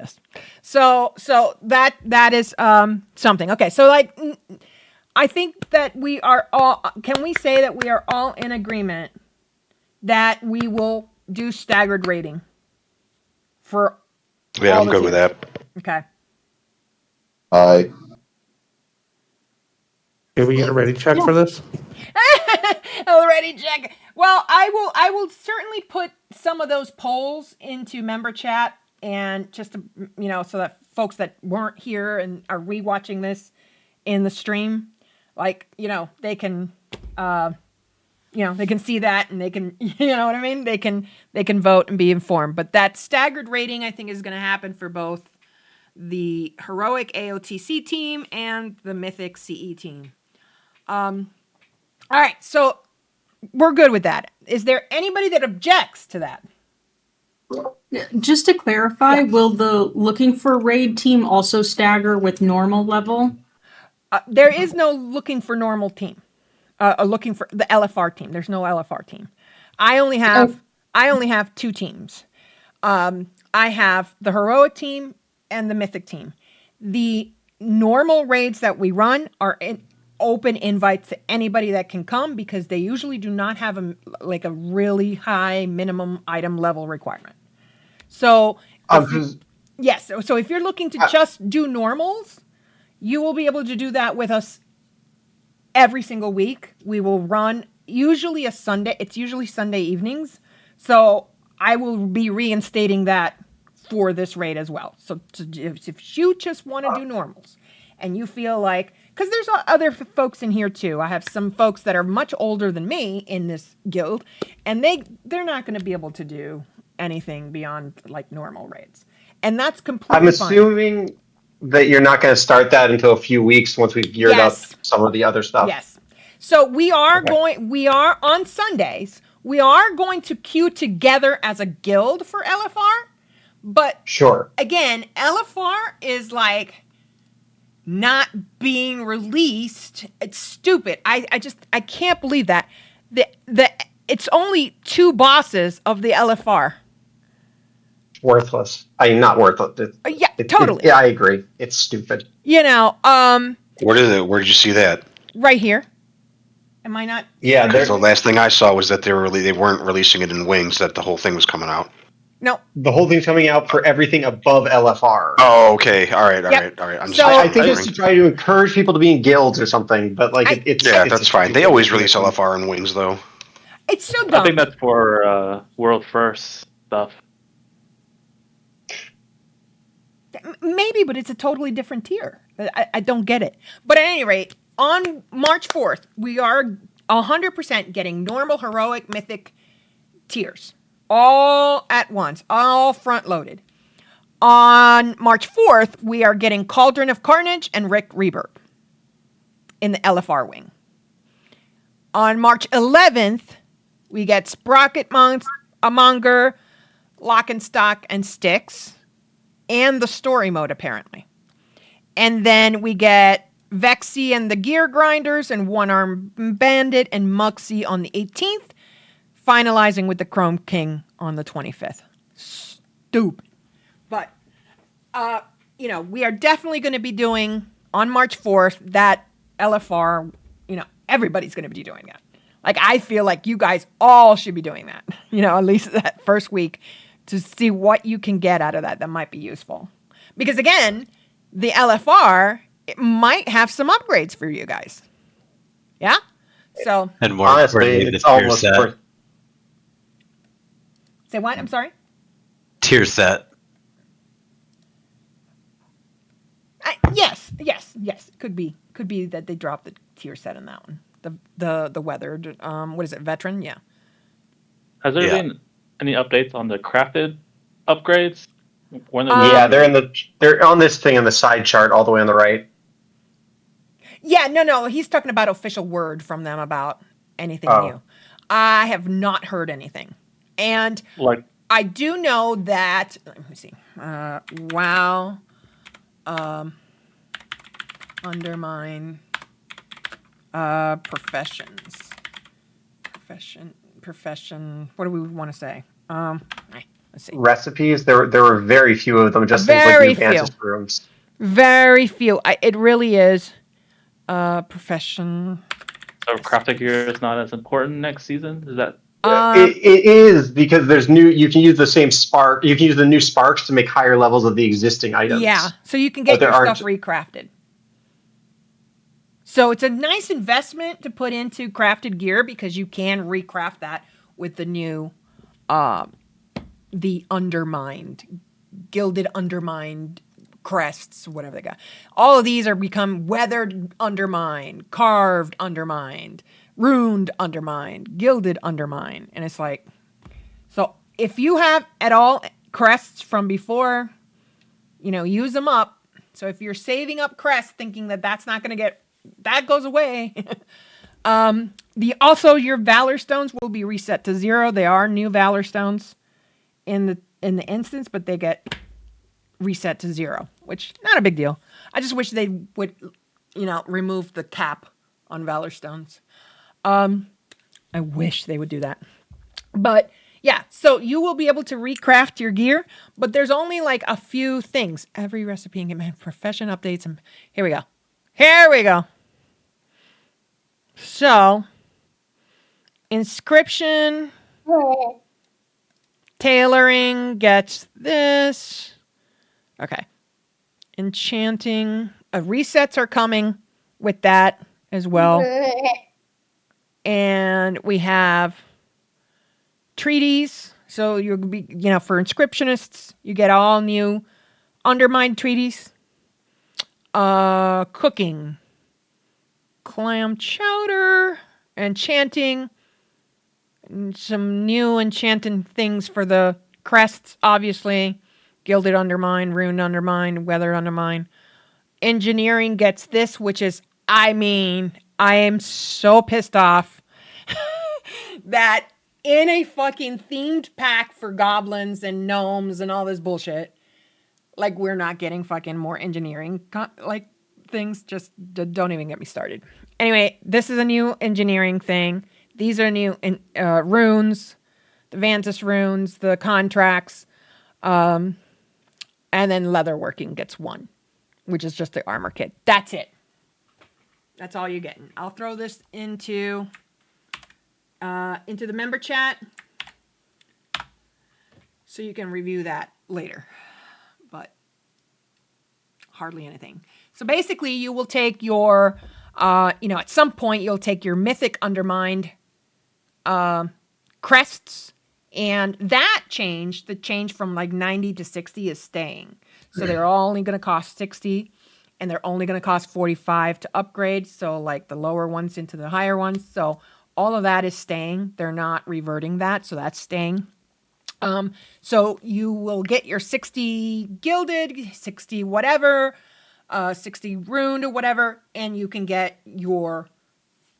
So that is something. Okay, so like I think that we are all. Can we say that we are all in agreement that we will do staggered rating for? Yeah, all I'm the good with tiers? that. Okay. Can we get a ready check for this? Already check. Well, I will certainly put some of those polls into member chat and just to, so that folks that weren't here and are rewatching this in the stream, like, they can they can see that and they can, you know what I mean? They can vote and be informed. But that staggered rating I think is going to happen for both the Heroic AOTC team and the Mythic CE team. All right, so we're good with that. Is there anybody that objects to that? Just to clarify, will the looking for raid team also stagger with normal level? There is no looking for normal team. Looking for the LFR team. There's no LFR team. I only have two teams. I have the Heroic team and the Mythic team. The normal raids that we run are open invites to anybody that can come because they usually do not have a really high minimum item level requirement. So yes, so if you're looking to just do normals, you will be able to do that with us every single week. We will run usually a Sunday. It's usually Sunday evenings. So I will be reinstating that for this raid as well. So if you just want to do normals and you feel like, because there's other folks in here too. I have some folks that are much older than me in this guild, and they're not going to be able to do anything beyond like normal raids. And that's completely I'm assuming that you're not going to start that until a few weeks once we've geared up some of the other stuff. Yes. So we are on Sundays, we are going to queue together as a guild for LFR. But sure, again, LFR is like not being released. It's stupid. I can't believe that. It's only 2 bosses of the LFR. Worthless. Not worthless. Totally. I agree. It's stupid. Where did you see that? Right here. Am I not? Yeah. The last thing I saw was that they weren't releasing it in wings. That the whole thing was coming out. No. The whole thing's coming out for everything above LFR. Oh, okay. All right. I think it's to try to encourage people to be in guilds or something. But that's fine. They always release LFR in wings, though. It's so dumb. I think that's for world first stuff. Maybe, but it's a totally different tier. I don't get it. But at any rate, on March 4th, we are 100% getting normal, heroic, mythic tiers. All at once. All front-loaded. On March 4th, we are getting Cauldron of Carnage and Rick Rebirth in the LFR wing. On March 11th, We get Sprocket Monger, Lock and Stock, and Sticks, and the story mode, apparently. And then we get Vexy and the Gear Grinders, and One Arm Bandit and Muxie on the 18th, finalizing with the Chrome King on the 25th. Stupid. But, we are definitely going to be doing, on March 4th, that LFR, everybody's going to be doing that. Like, I feel like you guys all should be doing that, at least that first week, to see what you can get out of that might be useful. Because, again, the LFR, it might have some upgrades for you guys. Yeah? So, And more honestly, importantly, it's the tier almost set. worth. say what? I'm sorry? Tier set. Yes. Could be that they dropped the tier set in that one. The weathered, what is it, veteran? Yeah. Has there Yeah. been any updates on the crafted upgrades? When Yeah, they're on this thing on the side chart all the way on the right. Yeah, no, he's talking about official word from them about anything new. I have not heard anything. And like I do know that, let me see, WoW, Undermine, profession, what do we want to say? Let's see. Recipes, there were very few of them, just things Very like few. Advances rooms. Very few. It really is. Profession. so crafted gear is not as important next season? Is that It is, because there's you can use the same spark, you can use the new sparks to make higher levels of the existing items. Yeah, so you can get But there your stuff aren't- recrafted. So it's a nice investment to put into crafted gear because you can recraft that with the new, the undermined, gilded undermined crests, whatever they got. All of these are become weathered undermined, carved undermined, runed undermined, gilded undermined. And it's like, so if you have at all crests from before, use them up. So if you're saving up crests thinking that that's not going to get, that goes away. Also your Valor Stones will be reset to 0. They are new Valor Stones in the instance, but they get reset to 0, which not a big deal. I just wish they would, remove the cap on Valor Stones. I wish they would do that. But yeah, so you will be able to recraft your gear, but there's only like a few things. Every recipe and get profession updates, and here we go. So, inscription, tailoring gets this. Okay. Enchanting. Resets are coming with that as well. And we have treaties. So you'll be, for inscriptionists, you get all new undermined treaties. Cooking. Clam chowder. Enchanting. And some new enchanting things for the crests, obviously. Gilded Undermine, Runed Undermine, Weathered Undermine. Engineering gets this, which is, I am so pissed off that in a fucking themed pack for goblins and gnomes and all this bullshit, like, we're not getting fucking more engineering, things. Just don't even get me started. Anyway, this is a new engineering thing. These are new runes, the Vantis runes, the contracts, and then leatherworking gets 1, which is just the armor kit. That's it. That's all you're getting. I'll throw this into the member chat so you can review that later. But hardly anything. So basically, you will take your, at some point, you'll take your Mythic Undermined crests, and that change, the change from like 90 to 60 is staying. So they're all only going to cost 60, and they're only going to cost 45 to upgrade. So like the lower ones into the higher ones. So all of that is staying. They're not reverting that. So that's staying. So you will get your 60 gilded, 60 whatever, 60 runed or whatever, and you can get your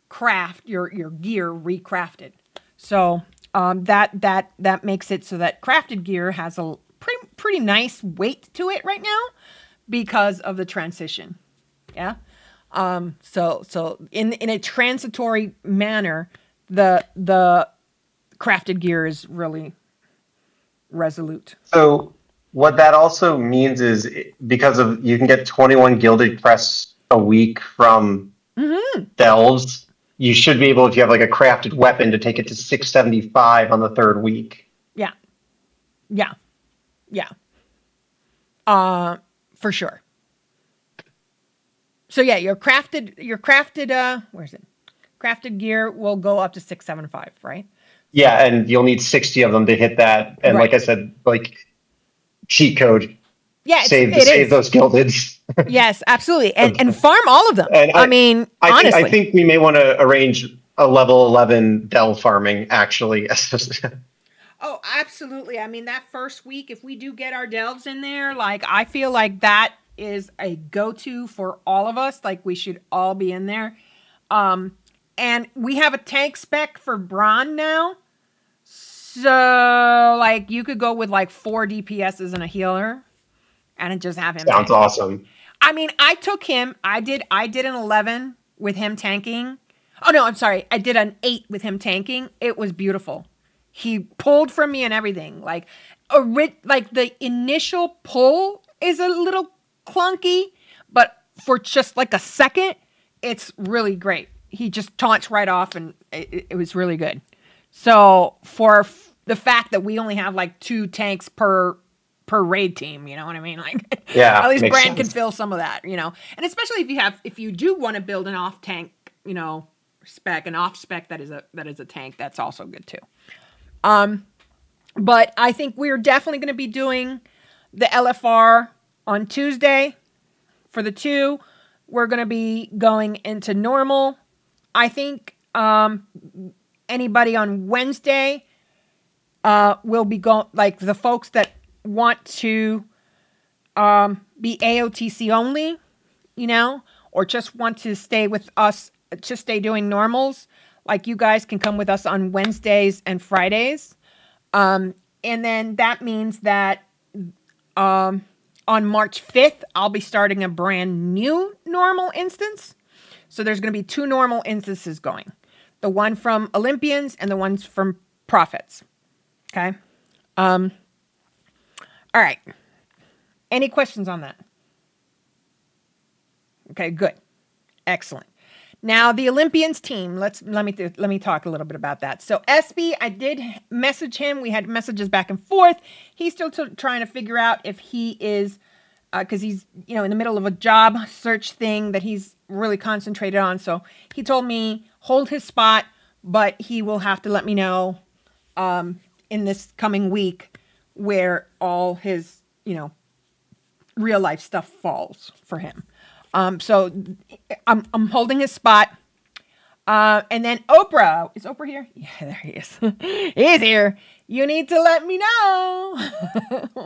craft, your gear recrafted. So that makes it so that crafted gear has a pretty nice weight to it right now because of the transition. Yeah. So in a transitory manner, the crafted gear is really resolute. So what that also means is because of you can get 21 gilded crests a week from delves, you should be able, if you have like a crafted weapon, to take it to 675 on the third week. Yeah. For sure. So yeah, your crafted where's it? Crafted gear will go up to 675, right? Yeah, and you'll need 60 of them to hit that. And like I said, like cheat code. Yeah, save those gilded. Yes, absolutely, and farm all of them. And honestly, I think we may want to arrange a level 11 delve farming actually. Oh, absolutely. I mean, that first week, if we do get our delves in there, like I feel like that is a go-to for all of us. Like we should all be in there. And we have a tank spec for Braun now. So like you could go with like 4 DPSs and a healer and just have him. Sounds awesome. I mean, I took him. I did an 11 with him tanking. Oh no, I'm sorry. I did an 8 with him tanking. It was beautiful. He pulled from me and everything. Like the initial pull is a little clunky, but for just like a second, it's really great. He just taunts right off, and it was really good. So for the fact that we only have like 2 tanks per raid team, you know what I mean? Like, yeah, at least Brand can fill some of that, you know. And especially if you do want to build an off tank, you know, spec, an off spec that is a tank, that's also good too. But I think we're definitely going to be doing the LFR on Tuesday for the 2. We're going to be going into normal. I think anybody on Wednesday will be going, like the folks that want to be AOTC only, you know, or just want to stay with us, just stay doing normals. Like you guys can come with us on Wednesdays and Fridays. And then that means that on March 5th, I'll be starting a brand new normal instance. So there's going to be 2 normal instances going. The one from Olympians and the ones from Prophets. Okay. All right. Any questions on that? Okay, good. Excellent. Now the Olympians team, let me talk a little bit about that. So SB, I did message him. We had messages back and forth. He's still trying to figure out if he is, because he's, you know, in the middle of a job search thing that he's really concentrated on. So he told me hold his spot, but he will have to let me know in this coming week where all his, you know, real life stuff falls for him. So I'm holding his spot. And then Oprah, is Oprah here? Yeah, there he is. He's here. You need to let me know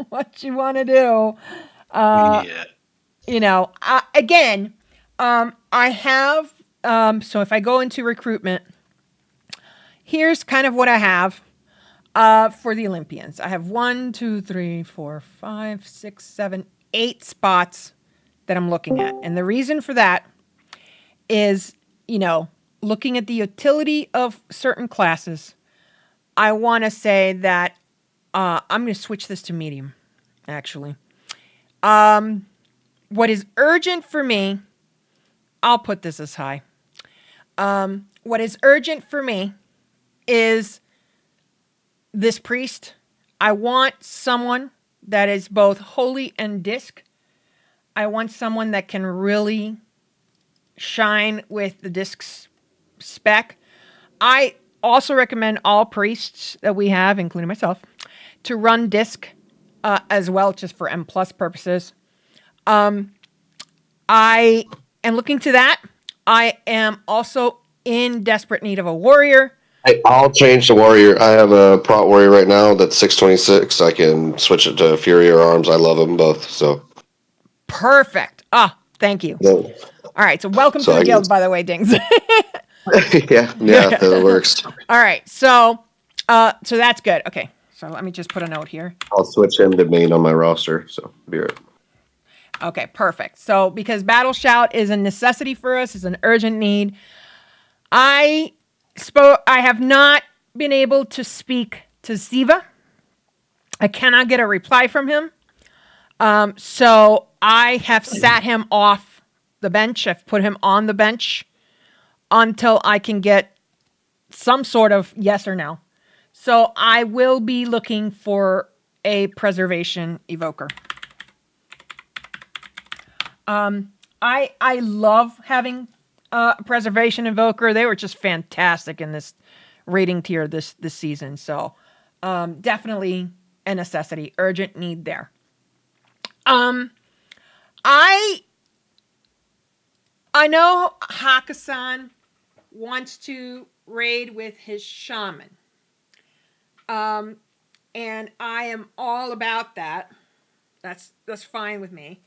what you want to do. Yeah. You know, again, I have, so if I go into recruitment, here's kind of what I have for the Olympians. I have 1, 2, 3, 4, 5, 6, 7, 8 spots that I'm looking at. And the reason for that is, you know, looking at the utility of certain classes, I want to say that I'm going to switch this to medium, actually. What is urgent for me, I'll put this as high. What is urgent for me is this priest. I want someone that is both holy and disc. I want someone that can really shine with the disc spec. I also recommend all priests that we have, including myself, to run disc as well, just for M+ purposes. I am looking to that. I am also in desperate need of a warrior. I'll change the warrior. I have a prot warrior right now that's 626. I can switch it to Fury or Arms. I love them both. So perfect. Thank you. Yeah. All right. So welcome to the guild, by the way, Dings. yeah, that works. All right, so that's good. Okay, so let me just put a note here. I'll switch him to main on my roster. So be right. Okay, perfect. So because Battle Shout is a necessity for us, is an urgent need. I have not been able to speak to Ziva. I cannot get a reply from him. So I have sat him off the bench. I've put him on the bench until I can get some sort of yes or no. So I will be looking for a preservation evoker. I love having a preservation evoker. They were just fantastic in this rating tier this season. So definitely a necessity, urgent need there. I know Hakasan wants to raid with his shaman. And I am all about that. That's fine with me.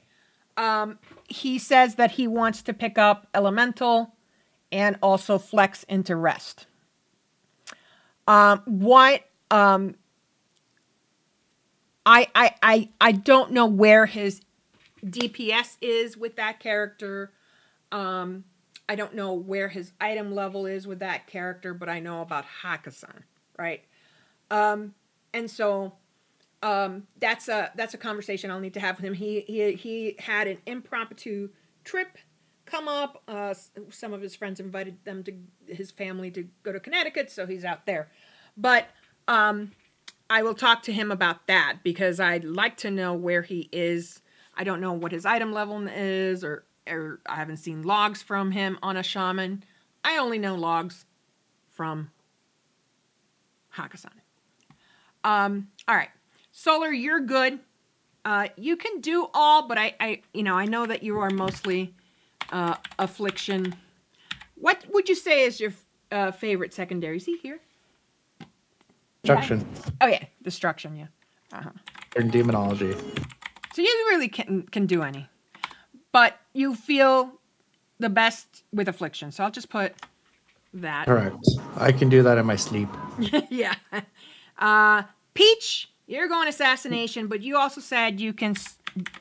He says that he wants to pick up elemental and also flex into rest. I don't know where his DPS is with that character. I don't know where his item level is with that character, but I know about Hakasan, right? And so that's a conversation I'll need to have with him. He had an impromptu trip come up. Some of his friends invited his family to go to Connecticut, so he's out there. But I will talk to him about that because I'd like to know where he is. I don't know what his item level is, or I haven't seen logs from him on a shaman. I only know logs from Hakasan. All right. Solar, you're good. You can do all, but I know that you are mostly affliction. What would you say is your favorite secondary? Is he here? Destruction. Oh yeah, destruction. Yeah. And demonology. So you really can do any, but you feel the best with affliction. So I'll just put that. Correct. I can do that in my sleep. Yeah. Peach, you're going assassination, but you also said you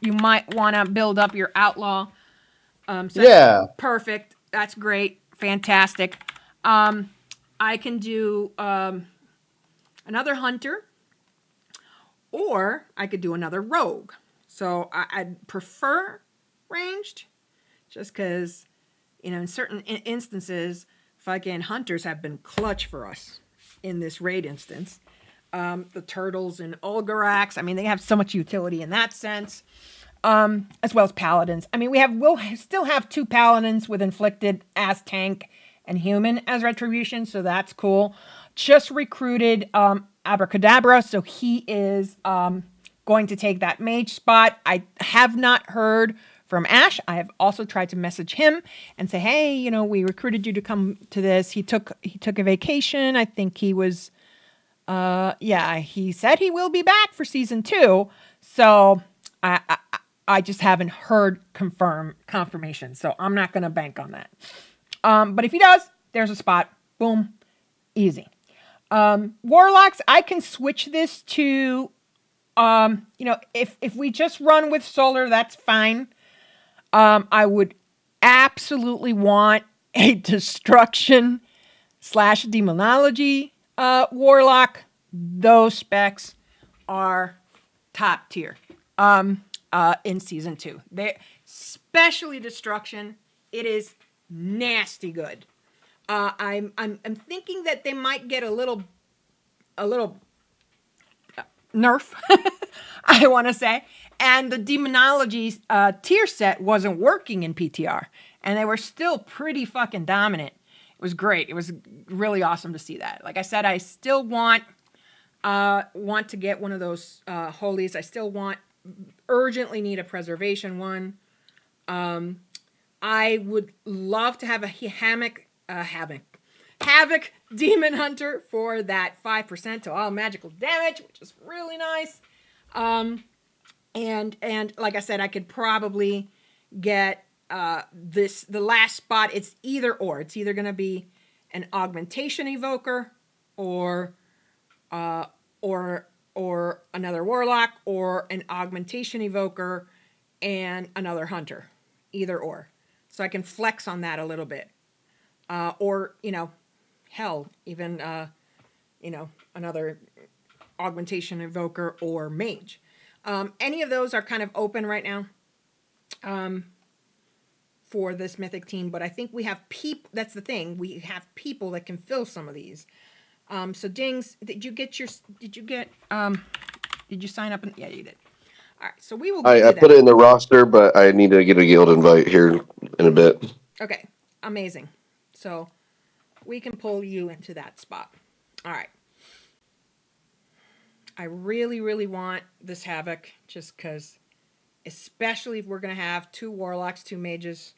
might want to build up your outlaw. So Yeah. Perfect. That's great. Fantastic. I can do another hunter, or I could do another rogue. So I'd prefer ranged, just because, in certain instances, fucking hunters have been clutch for us in this raid instance. The turtles and Olgarax, they have so much utility in that sense, as well as paladins. We'll still have 2 paladins with inflicted as tank and human as retribution, so that's cool. Just recruited Abracadabra, so he is going to take that mage spot. I have not heard from Ash. I have also tried to message him and say, hey, we recruited you to come to this. He took a vacation. I think he was, he said he will be back for season 2. So I just haven't heard confirmation. So I'm not going to bank on that. But if he does, there's a spot. Boom. Easy. Warlocks, I can switch this to, if we just run with solar, that's fine. I would absolutely want a destruction / demonology warlock. Those specs are top tier in season 2. They, especially destruction, it is nasty good. I'm thinking that they might get a little nerf, I want to say. And the demonology tier set wasn't working in PTR, and they were still pretty fucking dominant. It was great. It was really awesome to see that. Like I said, I still want to get one of those holies. I still urgently need a preservation one. I would love to have a Havoc Demon Hunter for that 5% to all magical damage, which is really nice. And like I said, I could probably get the last spot. It's either or. It's either going to be an augmentation evoker, or another warlock, or an augmentation evoker and another hunter, either or. So I can flex on that a little bit, or hell, even another augmentation evoker or mage. Any of those are kind of open right now for this mythic team, but I think we have people. That's the thing. We have people that can fill some of these. So Dings, did you sign up? Yeah, you did. All right, so we will get I put it in the roster, but I need to get a guild invite here in a bit. Okay, amazing. So we can pull you into that spot. All right. I really, really want this Havoc, just because, especially if we're going to have 2 Warlocks, 2 Mages.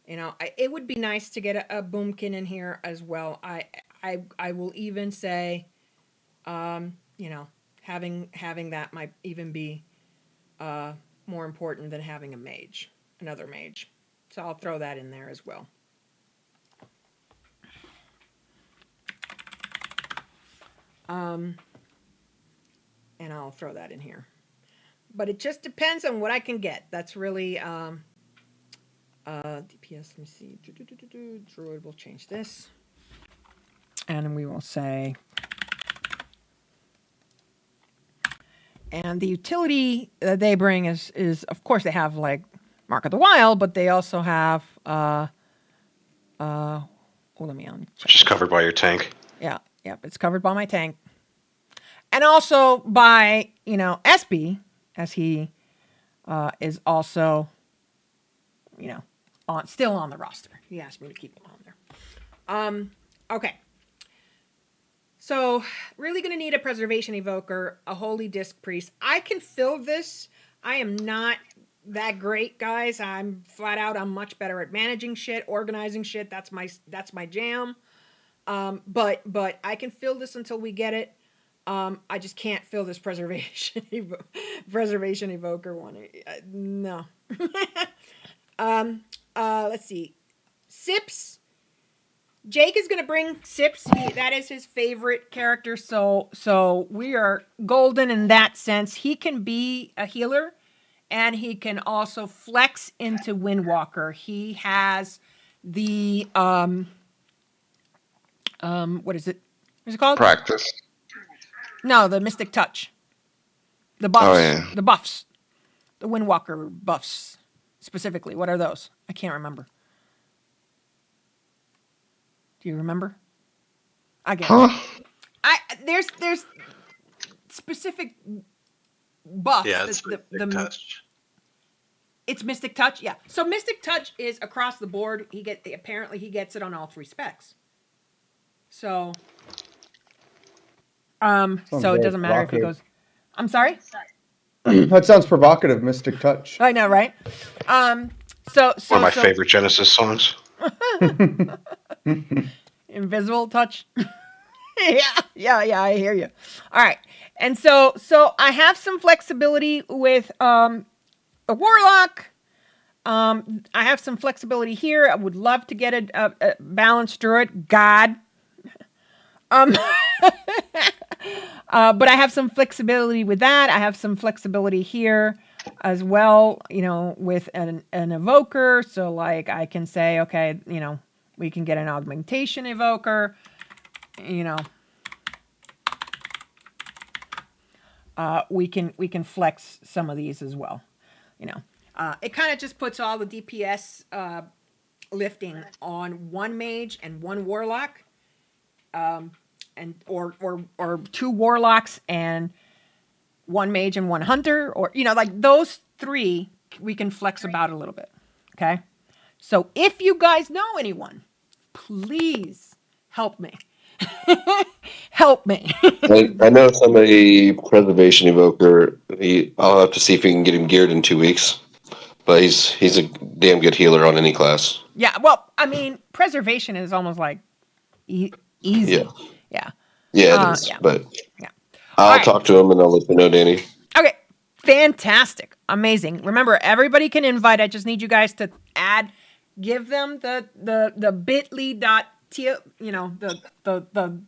It would be nice to get a Boomkin in here as well. I will even say, having that might even be more important than having a mage, another mage. So I'll throw that in there as well. And I'll throw that in here. But it just depends on what I can get. That's really DPS. Let me see. Druid will change this. And we will say, and the utility that they bring is of course they have like Mark of the Wild, but they also have hold on me on. Just covered by your tank. Yeah, it's covered by my tank. And also by, SB, as he is also, still on the roster. He asked me to keep him on there. Okay. So, really going to need a Preservation Evoker, a Holy Disc Priest. I can fill this. I am not that great, guys. I'm flat out. I'm much better at managing shit, organizing shit. That's my jam. But I can fill this until we get it. I just can't fill this Preservation Evoker one. No. Let's see. Sips. Jake is going to bring Sips. That is his favorite character. So we are golden in that sense. He can be a healer, and he can also flex into Windwalker. He has the what is it? What's it called? Practice. No, the Mystic Touch. The buffs. Oh, yeah. The buffs. The Windwalker buffs. Specifically. What are those? I can't remember. Do you remember? I get it. There's specific buffs. Yeah, it's Mystic Touch. It's Mystic Touch? Yeah. So Mystic Touch is across the board. Apparently he gets it on all 3 specs. So so it doesn't matter if he goes. I'm sorry? That sounds provocative, Mystic Touch. I know, right? So One of my favorite Genesis songs. Invisible Touch. yeah, I hear you. All right. And so I have some flexibility with a Warlock. I have some flexibility here. I would love to get a balanced Druid. God. But I have some flexibility with that. I have some flexibility here as well, with an evoker. So like I can say, okay, we can get an augmentation evoker, we can flex some of these as well. It kind of just puts all the DPS lifting on one mage and one warlock, and or 2 warlocks and 1 mage and 1 hunter, or like those 3 we can flex about a little bit. Okay, so if you guys know anyone, please help me. Help me. I know somebody, Preservation Evoker. I'll have to see if we can get him geared in 2 weeks. But he's a damn good healer on any class. Yeah, well, I mean, Preservation is almost like easy. Yeah. Yeah, it is. Yeah. But yeah. I'll talk to him and I'll let you know, Danny. Okay, fantastic, amazing. Remember, everybody can invite. I just need you guys to give them the bit.ly the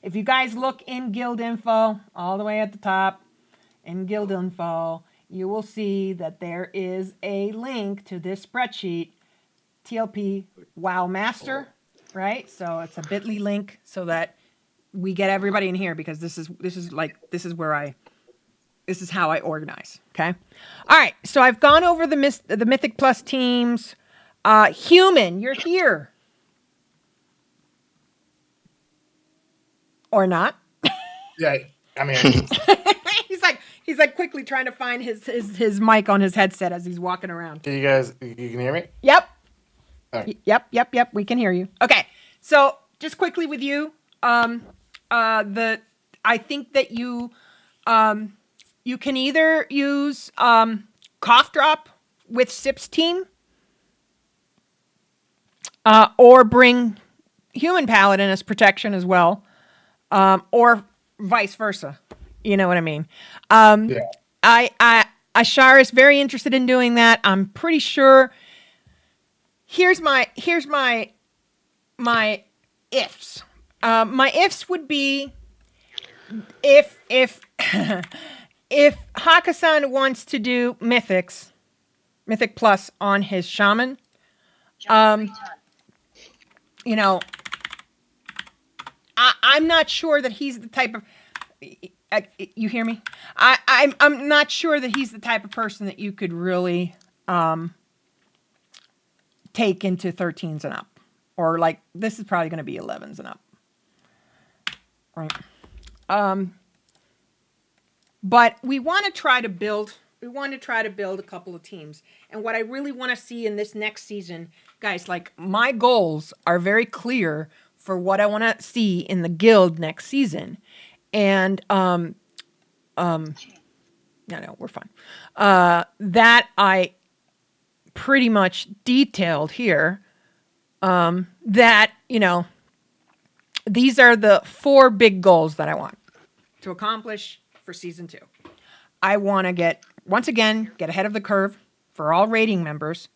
if you guys look in guild info all the way at the top in guild info, you will see that there is a link to this spreadsheet, TLP WoW Master, right? So it's a bit.ly link so that we get everybody in here, because this is how I organize. Okay. All right. So I've gone over the Mythic Plus teams. Human, you're here. Or not. Yeah, I mean, he's like quickly trying to find his mic on his headset as he's walking around. you can hear me? Yep. Right. Yep. We can hear you. Okay. So just quickly with you, I think that you can either use cough drop with Sip's team, or bring human paladin as protection as well, or vice versa. You know what I mean? Ashara is very interested in doing that. I'm pretty sure. Here's my ifs. My ifs would be if if Hakasan wants to do Mythic Plus on his shaman, I'm not sure that he's the type of. You hear me? I'm not sure that he's the type of person that you could really take into 13s and up, or like this is probably going to be 11s and up, right? But we want to try to build. We want to try to build a couple of teams, and what I really want to see in this next season, guys, like my goals are very clear for what I want to see in the guild next season, and no, we're fine. That I pretty much detailed here. That these are the 4 big goals that I want to accomplish for season 2. I want to get ahead of the curve for all rating members.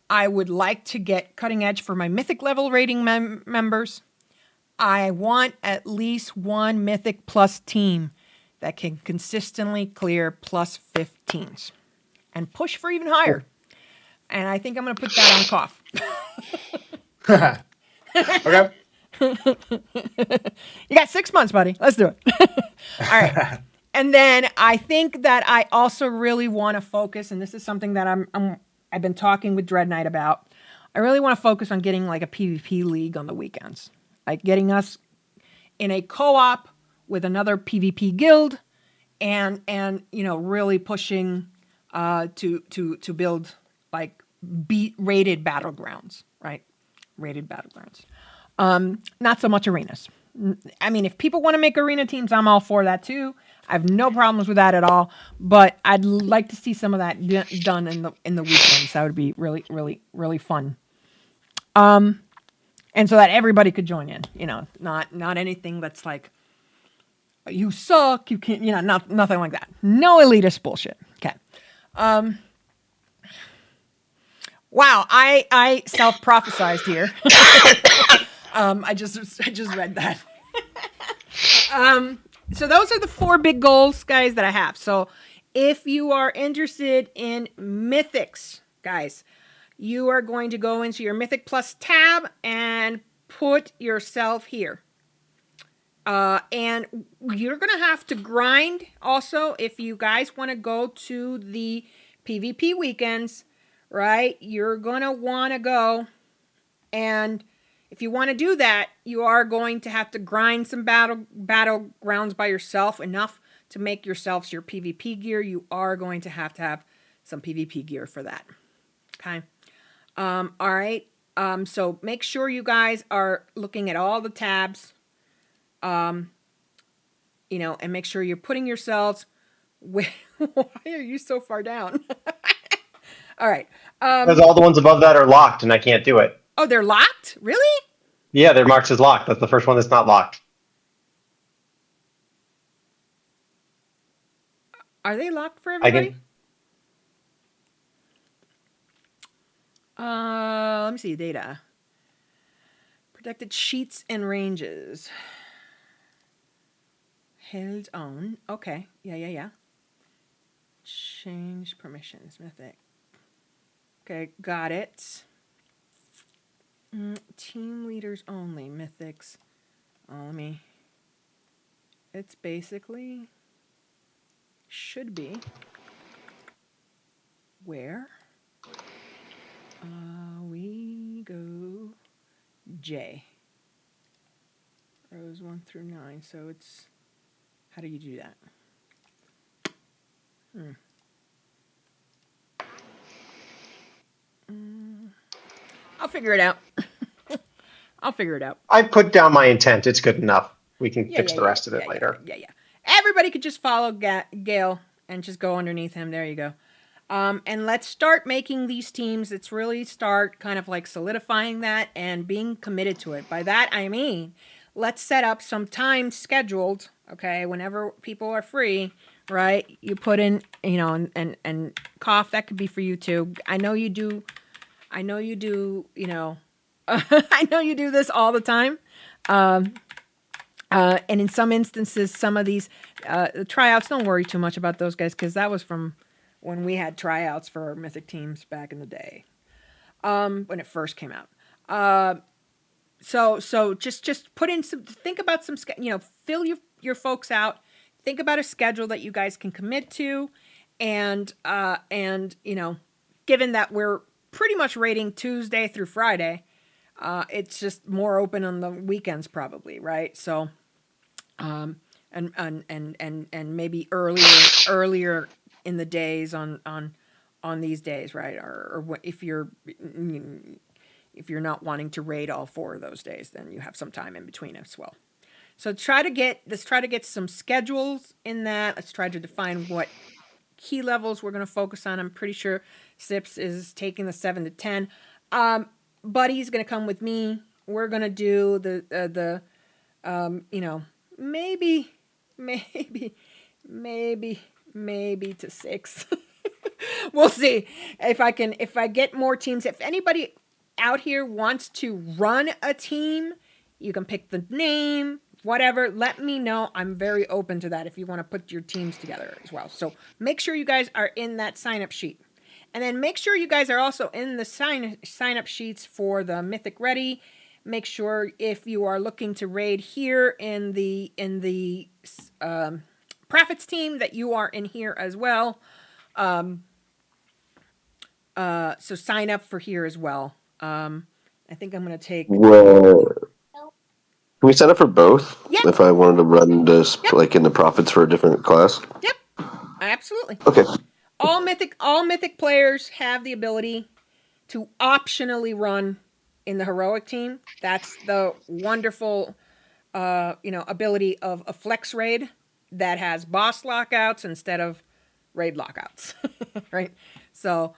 I would like to get cutting edge for my Mythic level rating members. I want at least one Mythic Plus team that can consistently clear plus 15s and push for even higher. And I think I'm going to put that on cough. Okay. You got 6 months, buddy. Let's do it. All right. And then I think that I also really want to focus, and this is something that I've been talking with Dread Knight about. I really want to focus on getting like a PvP league on the weekends, like getting us in a co-op with another PvP guild, and really pushing to build like rated battlegrounds, right? Rated battlegrounds. Not so much arenas. I mean, if people want to make arena teams, I'm all for that too. I have no problems with that at all. But I'd like to see some of that done in the weekends. That would be really, really, really fun. And so that everybody could join in. Not anything that's like, you suck. You can't. Nothing like that. No elitist bullshit. Okay. Wow, I self-prophesized here. I just read that. So those are the 4 big goals, guys, that I have. So if you are interested in Mythics, guys, you are going to go into your Mythic Plus tab and put yourself here. And you're going to have to grind also if you guys want to go to the PvP weekends, right? You're going to want to go, and if you want to do that, you are going to have to grind some battlegrounds by yourself enough to make yourselves your PvP gear. You are going to have some PvP gear for that. Okay. All right. So make sure you guys are looking at all the tabs, and make sure you're putting yourselves why are you so far down? All right. Because all the ones above that are locked and I can't do it. Oh, they're locked? Really? Yeah, they're marked as locked. That's the first one that's not locked. Are they locked for everybody? Let me see. Data. Protected sheets and ranges. Held on. Okay. Yeah. Change permissions. Mythic. Okay, got it. Team leaders only. Mythics. Let me. It's basically should be where we go J. Rows 1 through 9. So it's, how do you do that? I'll figure it out. I'll figure it out. I put down my intent. It's good enough. We can fix the rest of it later. Yeah. Everybody could just follow Gale and just go underneath him. There you go. And let's start making these teams. Let's really start kind of like solidifying that and being committed to it. By that, I mean, let's set up some time scheduled, okay, whenever people are free, right? You put in, and Cough, that could be for you too. I know you do, I know you do this all the time. And in some instances, some of these tryouts, don't worry too much about those guys because that was from when we had tryouts for our Mythic teams back in the day, when it first came out. So just put in some, think about some, fill your folks out. Think about a schedule that you guys can commit to, and given that we're pretty much rating Tuesday through Friday, it's just more open on the weekends probably, right? So, and maybe earlier in the days on these days, right? Or if you're not wanting to raid all 4 of those days, then you have some time in between as well. So let's try to get some schedules in that. Let's try to define what key levels we're going to focus on. I'm pretty sure Sips is taking the 7 to 10. Buddy's going to come with me. We're going to do the maybe to 6. We'll see if I get more teams. If anybody out here wants to run a team, you can pick the name, whatever. Let me know. I'm very open to that if you want to put your teams together as well. So make sure you guys are in that sign up sheet. And then make sure you guys are also in the sign up sheets for the Mythic Ready. Make sure if you are looking to raid here in the Profits team that you are in here as well. So sign up for here as well. I think I'm going to take. Well, can we sign up for both? Yep. If I wanted to run this, like in the Profits for a different class? Yep. Absolutely. Okay. All Mythic players have the ability to optionally run in the Heroic team. That's the wonderful, ability of a flex raid that has boss lockouts instead of raid lockouts, right? So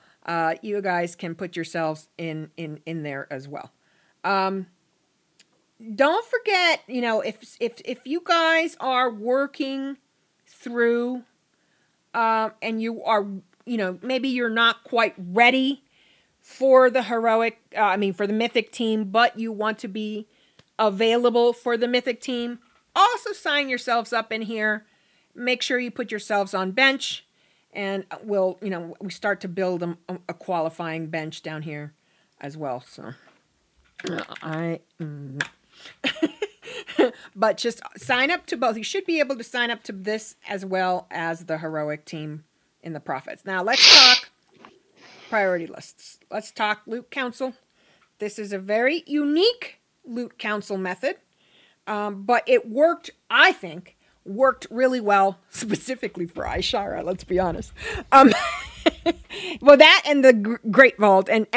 you guys can put yourselves in there as well. Don't forget, if you guys are working through, and you are, maybe you're not quite ready for the for the Mythic team, but you want to be available for the Mythic team, also sign yourselves up in here. Make sure you put yourselves on bench, and we start to build a qualifying bench down here as well. So but just sign up to both. You should be able to sign up to this as well as the Heroic team in the Profits. Now let's talk priority lists. Let's talk loot council. This is a very unique loot council method, but it worked, I think, really well specifically for Ishara, let's be honest. Well, that and the Great Vault and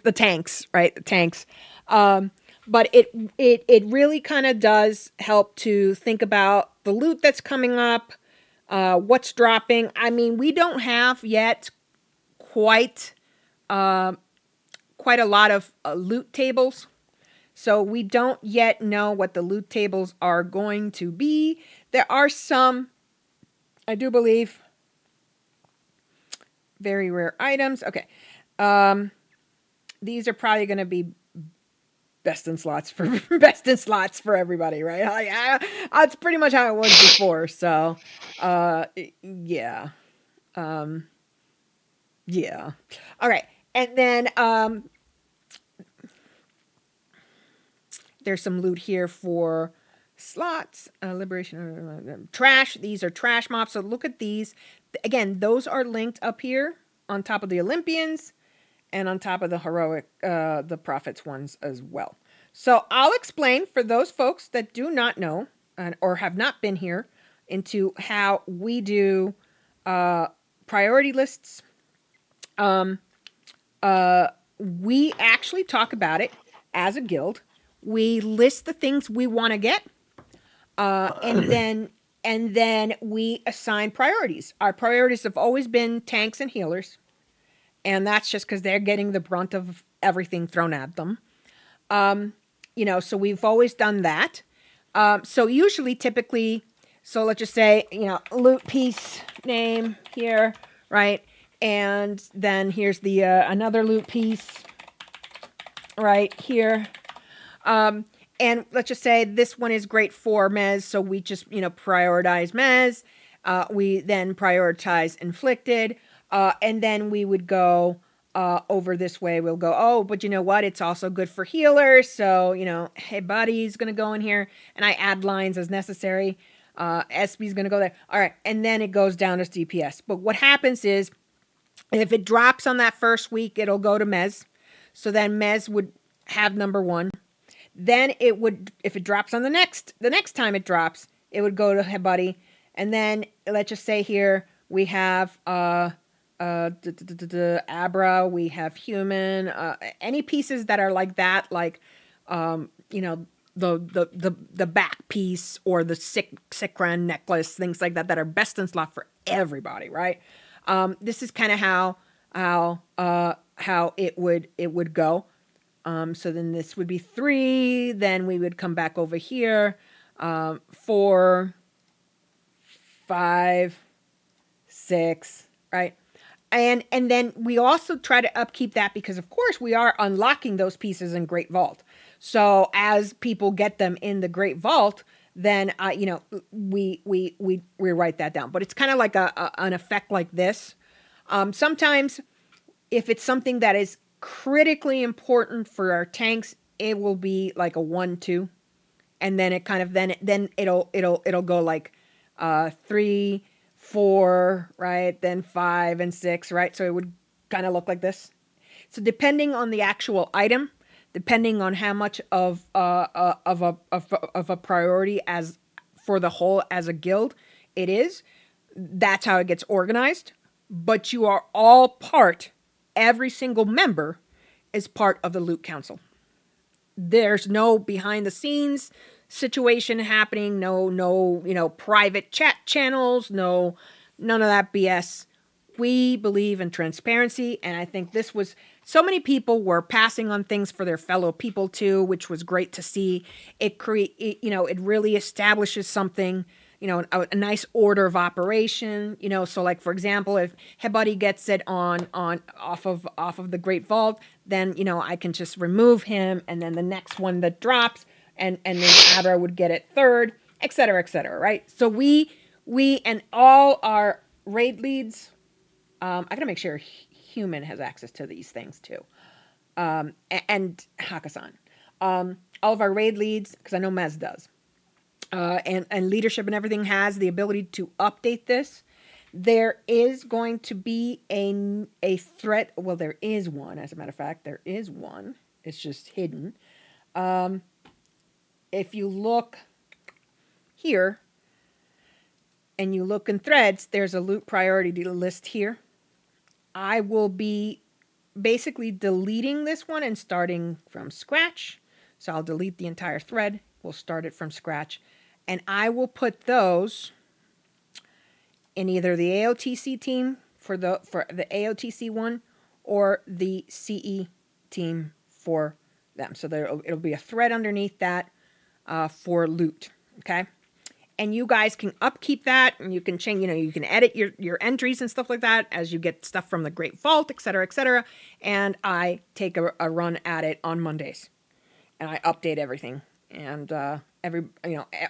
the tanks, right? The tanks. But it really kind of does help to think about the loot that's coming up, what's dropping. I mean, we don't have yet quite a lot of loot tables. So we don't yet know what the loot tables are going to be. There are some, I do believe, very rare items. Okay. These are probably going to be best in slots for everybody, right? That's pretty much how it was before. So, yeah, yeah. All right, and then there's some loot here for slots, liberation, trash. These are trash mobs. So look at these. Again, those are linked up here on top of the Olympians and on top of the heroic, the prophets ones as well. So I'll explain for those folks that do not know or have not been here into how we do priority lists. We actually talk about it as a guild. We list the things we want to get, and then we assign priorities. Our priorities have always been tanks and healers, and that's just because they're getting the brunt of everything thrown at them. So we've always done that. So usually, typically, so let's just say, loot piece name here, right? And then here's the another loot piece right here. And let's just say this one is great for Mez, so we just, prioritize Mez. We then prioritize Inflicted, and then we would go over this way. We'll go, oh, but you know what? It's also good for healers, so, hey, buddy's going to go in here, and I add lines as necessary. SB's going to go there. All right, and then it goes down as DPS. But what happens is, if it drops on that first week, it'll go to Mez. So then Mez would have number one. Then it would, if it drops on the next time it drops, it would go to Hebuddy. And then let's just say here we have Abra, we have Human, any pieces that are like that, like the back piece or the Sikran necklace, things like that are best in slot for everybody, right? This is kind of how it would go. So then this would be 3. Then we would come back over here, 4, 5, 6, right? And then we also try to upkeep that because, of course, we are unlocking those pieces in Great Vault. So as people get them in the Great Vault, then we write that down. But it's kind of like an effect like this. Sometimes, if it's something that is critically important for our tanks, it will be like a 1, 2, and then it kind of then it'll go like 3, 4, right? Then 5 and 6, right? So it would kind of look like this. So depending on the actual item, depending on how much of a priority as for the whole as a guild it is, that's how it gets organized. But you are all part. Every single member is part of the Loot Council. There's no behind the scenes situation happening, no private chat channels, none of that BS. We believe in transparency, and I think this was, so many people were passing on things for their fellow people too, which was great to see. It really establishes something, a nice order of operation, so like, for example, if Hebuddy gets it on off of the Great Vault, then, I can just remove him, and then the next one that drops, and then Abra would get it third, et cetera, right? So we and all our raid leads, I gotta make sure Human has access to these things too, and Hakkasan, all of our raid leads, because I know Mez does. And leadership and everything has the ability to update this. There is going to be a threat. Well, there is one. As a matter of fact, there is one. It's just hidden. If you look here and you look in threads, there's a loot priority list here. I will be basically deleting this one and starting from scratch. So I'll delete the entire thread. We'll start it from scratch. And I will put those in either the AOTC team for the AOTC one, or the CE team for them. So it'll be a thread underneath that for loot. Okay, and you guys can upkeep that, and you can change. You can edit your entries and stuff like that as you get stuff from the Great Vault, et cetera, et cetera. And I take a run at it on Mondays. and I update everything. And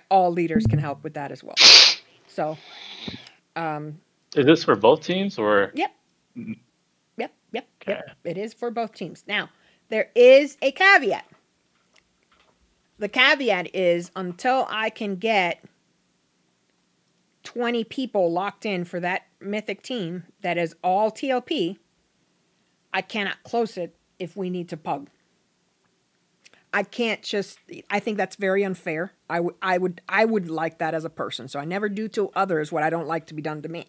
all leaders can help with that as well. So, Is this for both teams or? yep, Okay. yep. It is for both teams. Now, there is a caveat. The caveat is until I can get 20 people locked in for that Mythic team that is all TLP, I cannot close it if we need to pug. I can't just. I think that's very unfair. I would like that as a person. So I never do to others what I don't like to be done to me.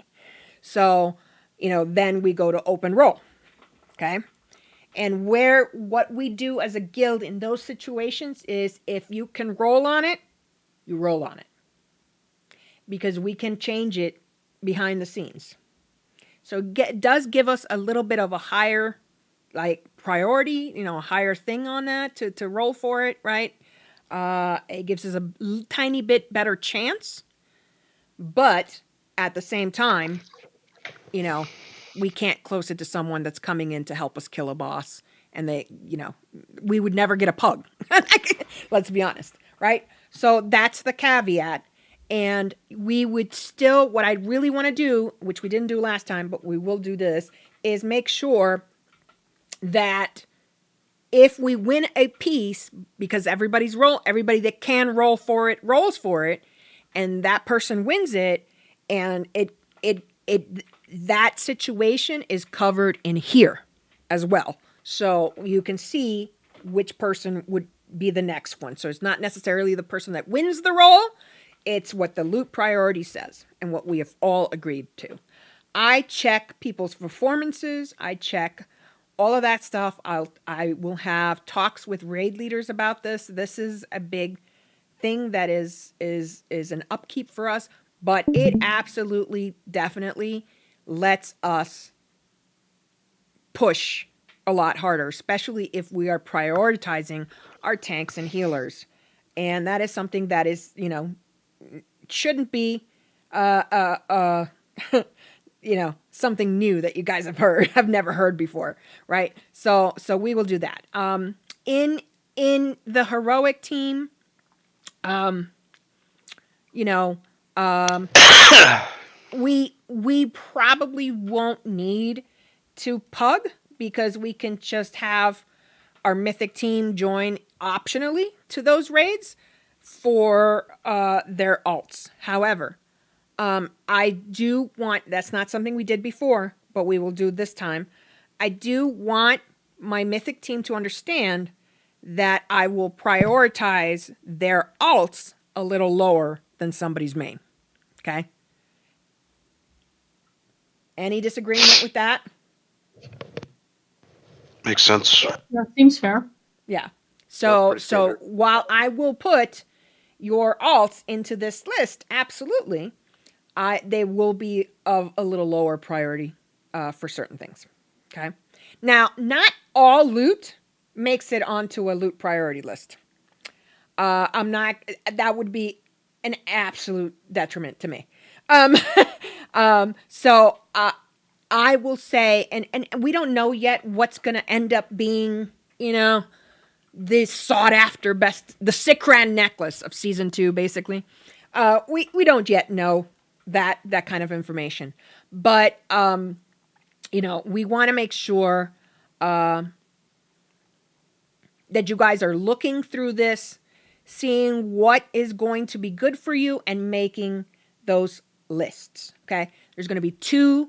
So, then we go to open roll. Okay. And what we do as a guild in those situations is if you can roll on it, you roll on it. Because we can change it behind the scenes. So it does give us a little bit of a higher priority, a higher thing on that to roll for it, right? It gives us a tiny bit better chance. But at the same time, we can't close it to someone that's coming in to help us kill a boss. And we would never get a pug. Let's be honest, right? So that's the caveat. And we would still, what I really want to do, which we didn't do last time, but we will do this, is make sure that if we win a piece, because everybody that can roll for it, rolls for it, and that person wins it, and that situation is covered in here as well. So you can see which person would be the next one. So it's not necessarily the person that wins the roll. It's what the loot priority says and what we have all agreed to. I check people's performances. I check all of that stuff. I will have talks with raid leaders about this. This is a big thing that is an upkeep for us, but it absolutely, definitely lets us push a lot harder, especially if we are prioritizing our tanks and healers. And that is something that is, shouldn't be, something new that you guys have never heard before, right? So we will do that. In the heroic team, we probably won't need to pug because we can just have our Mythic team join optionally to those raids for their alts. However, I do want, that's not something we did before, but we will do this time. I do want my Mythic team to understand that I will prioritize their alts a little lower than somebody's main. Okay? Any disagreement with that? Makes sense. That seems fair. Yeah. So while I will put your alts into this list, absolutely, they will be of a little lower priority for certain things. Okay. Now, not all loot makes it onto a loot priority list. That would be an absolute detriment to me. So I will say, and we don't know yet what's going to end up being, the sought after the Sikran necklace of season 2, basically. We don't yet know that kind of information, but we want to make sure that you guys are looking through this, seeing what is going to be good for you, and making those lists. Okay, there's going to be 2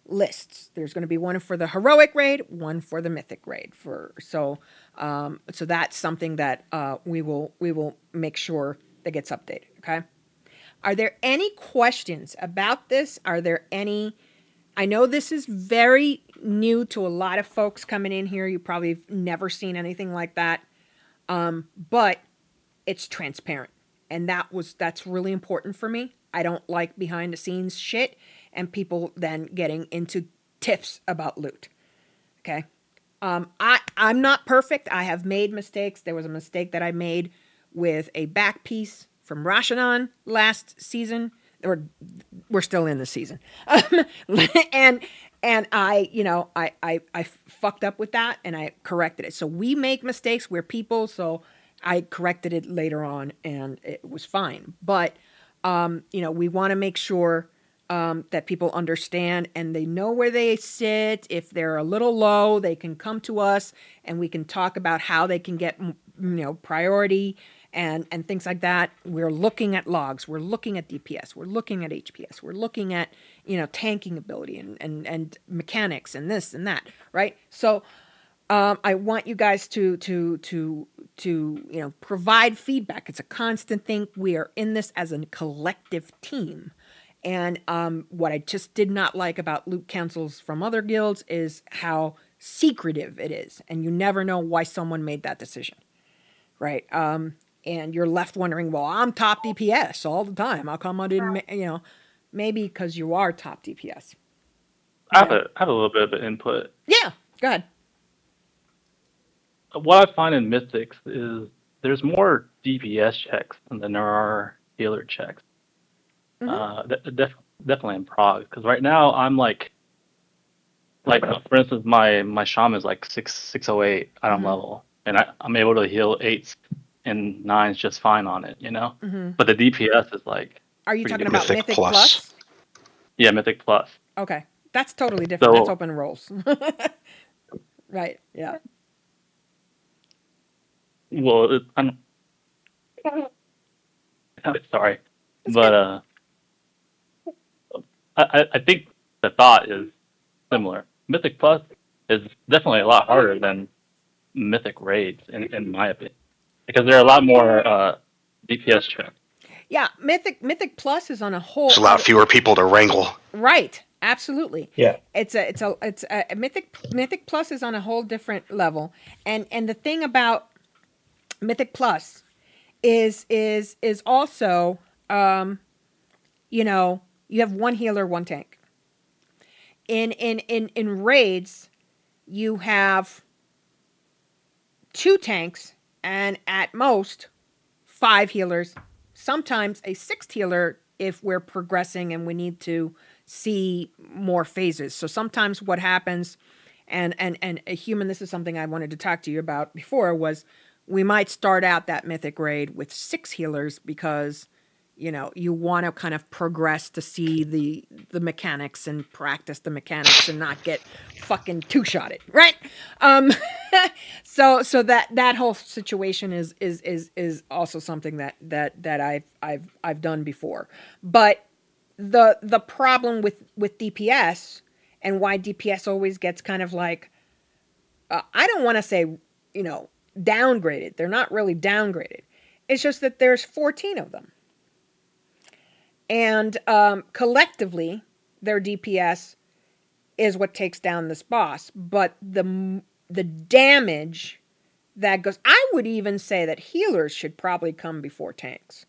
lists. There's going to be one for the heroic raid, one for the mythic raid. So that's something that we will make sure that gets updated. Okay. Are there any questions about this? Are there any? I know this is very new to a lot of folks coming in here. You probably have never seen anything like that, but it's transparent, and that's really important for me. I don't like behind the scenes shit and people then getting into tiffs about loot. Okay. I'm not perfect. I have made mistakes. There was a mistake that I made with a back piece from Rashanon last season. We're still in the season. and I fucked up with that and I corrected it. So we make mistakes. We're people. So I corrected it later on, and it was fine. But we want to make sure that people understand and they know where they sit. If they're a little low, they can come to us, and we can talk about how they can get priority and things like that. We're looking at logs, we're looking at DPS, we're looking at HPS, we're looking at tanking ability and mechanics and this and that, right? So I want you guys to provide feedback. It's a constant thing. We are in this as a collective team. And what I just did not like about loot cancels from other guilds is how secretive it is, and you never know why someone made that decision, right? And you're left wondering, well, I'm top DPS all the time. How come I didn't? Maybe because you are top DPS. I have a little bit of an input. Yeah, go ahead. What I find in Mythics is there's more DPS checks than there are healer checks. Definitely in Prague, because right now I'm like for instance, my shaman is like 608 item level, and I'm able to heal 8s and 9s just fine on it, But the DPS is like. Are you talking about Mythic Plus? Yeah, Mythic Plus. Okay, that's totally different. That's open rolls. Right. Yeah. Well, I'm sorry, but I think the thought is similar. Mythic Plus is definitely a lot harder than Mythic raids, in my opinion, because there are a lot more DPS checks. Yeah, Mythic Plus is on a whole. There's a lot fewer people to wrangle. Right. Absolutely. Yeah. It's a Mythic Plus is on a whole different level, and the thing about Mythic Plus is also you have one healer, one tank. In raids, you have 2 tanks and at most 5 healers, sometimes a 6th healer if we're progressing and we need to see more phases. So sometimes what happens, and a human, this is something I wanted to talk to you about before, was we might start out that Mythic raid with 6 healers because you want to kind of progress to see the mechanics and practice the mechanics and not get fucking 2-shotted, right? So that whole situation is also something that I've done before. But the problem with DPS and why DPS always gets kind of like I don't want to say downgraded. They're not really downgraded. It's just that there's 14 of them. And collectively, their DPS is what takes down this boss. But the damage that goes... I would even say that healers should probably come before tanks.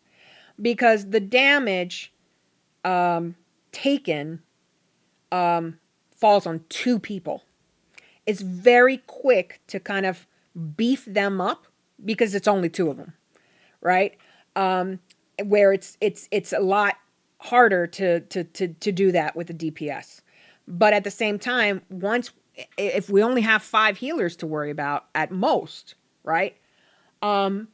Because the damage taken falls on 2 people. It's very quick to kind of beef them up because it's only 2 of them, right? Where it's a lot harder to do that with the DPS. But at the same time, if we only have 5 healers to worry about at most, right? Then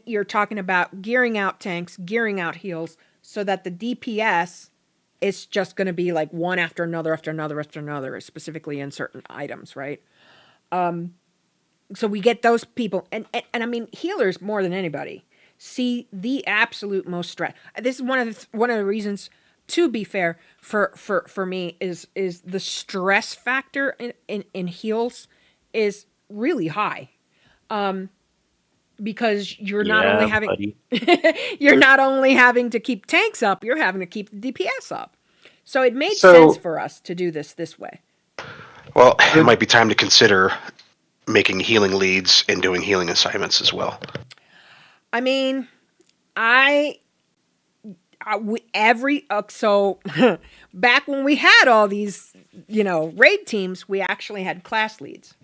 you're talking about gearing out tanks, gearing out heals, so that the DPS is just going to be like one after another, after another, after another, specifically in certain items, right? So we get those people, and I mean, healers more than anybody see the absolute most stress. This is one of the reasons, to be fair, for me is the stress factor in heals is really high, because you're not only having you're not only having to keep tanks up, you're having to keep the DPS up. So it made sense for us to do this way. Well, it might be time to consider making healing leads and doing healing assignments as well. I mean, so back when we had all these, raid teams, we actually had class leads.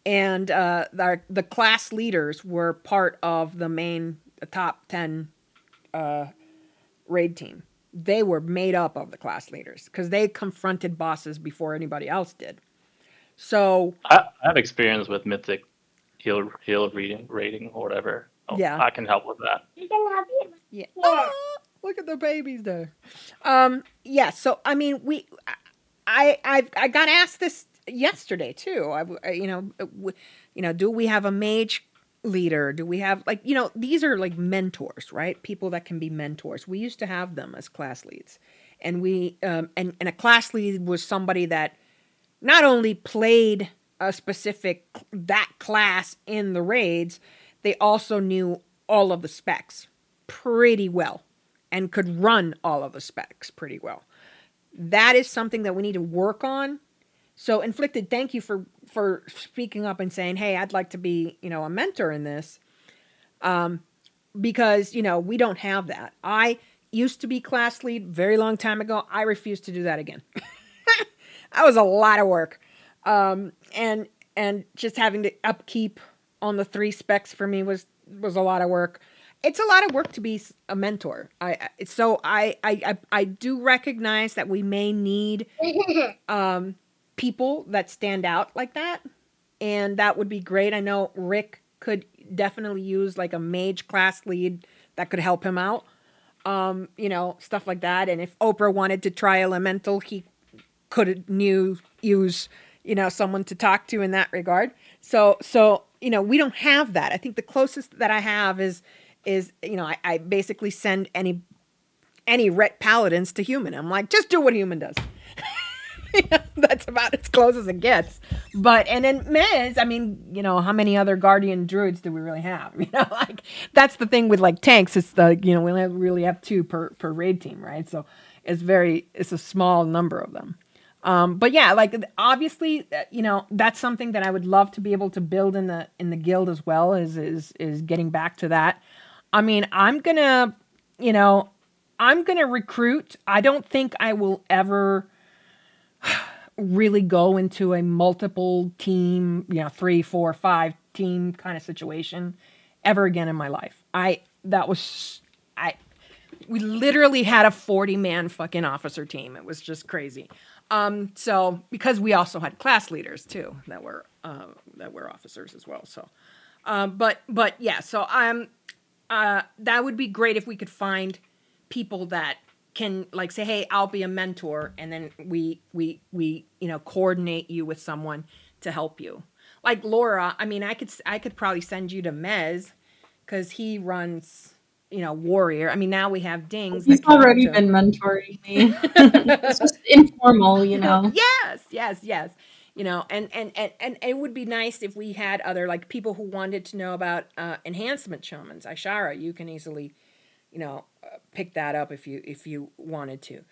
And the class leaders were part of the top 10 raid team. They were made up of the class leaders because they confronted bosses before anybody else did. So I have experience with Mythic heal rating or whatever. Yeah. I can help with that. Yeah. Oh, look at the babies there. Yeah. So I mean, I got asked this yesterday too. Do we have a mage leader? Do we have these are like mentors, right? People that can be mentors. We used to have them as class leads, and and a class lead was somebody that not only played a specific that class in the raids, they also knew all of the specs pretty well and could run all of the specs pretty well. That is something that we need to work on. So Inflicted, thank you for speaking up and saying, hey, I'd like to be, a mentor in this. Because, we don't have that. I used to be class lead very long time ago. I refuse to do that again. That was a lot of work. And just having to upkeep on the 3 specs for me was a lot of work. It's a lot of work to be a mentor. I do recognize that we may need people that stand out like that, and that would be great. I know Rick could definitely use like a mage class lead that could help him out. Stuff like that. And if Oprah wanted to try elemental, he could use someone to talk to in that regard. So we don't have that. I think the closest that I have is I basically send any ret paladins to human. I'm like, just do what human does. That's about as close as it gets. And then Mez, I mean, how many other guardian druids do we really have? That's the thing with like tanks. It's we only really have 2 per raid team, right? So it's a small number of them. But yeah, obviously, that's something that I would love to be able to build in the guild as well, is getting back to that. I mean, I'm gonna recruit. I don't think I will ever really go into a multiple team, 3, 4, 5 team kind of situation ever again in my life. We literally had a 40-man fucking officer team. It was just crazy. So because we also had class leaders too that were officers as well. So, but yeah. So that would be great if we could find people that can say, hey, I'll be a mentor, and then we coordinate you with someone to help you. Like Laura, I mean, I could probably send you to Mez because he runs. Warrior. I mean, now we have Dings. He's already been mentoring me. It's just informal, Yes. And it would be nice if we had other people who wanted to know about enhancement shamans. Ishara, you can easily, pick that up if you wanted to.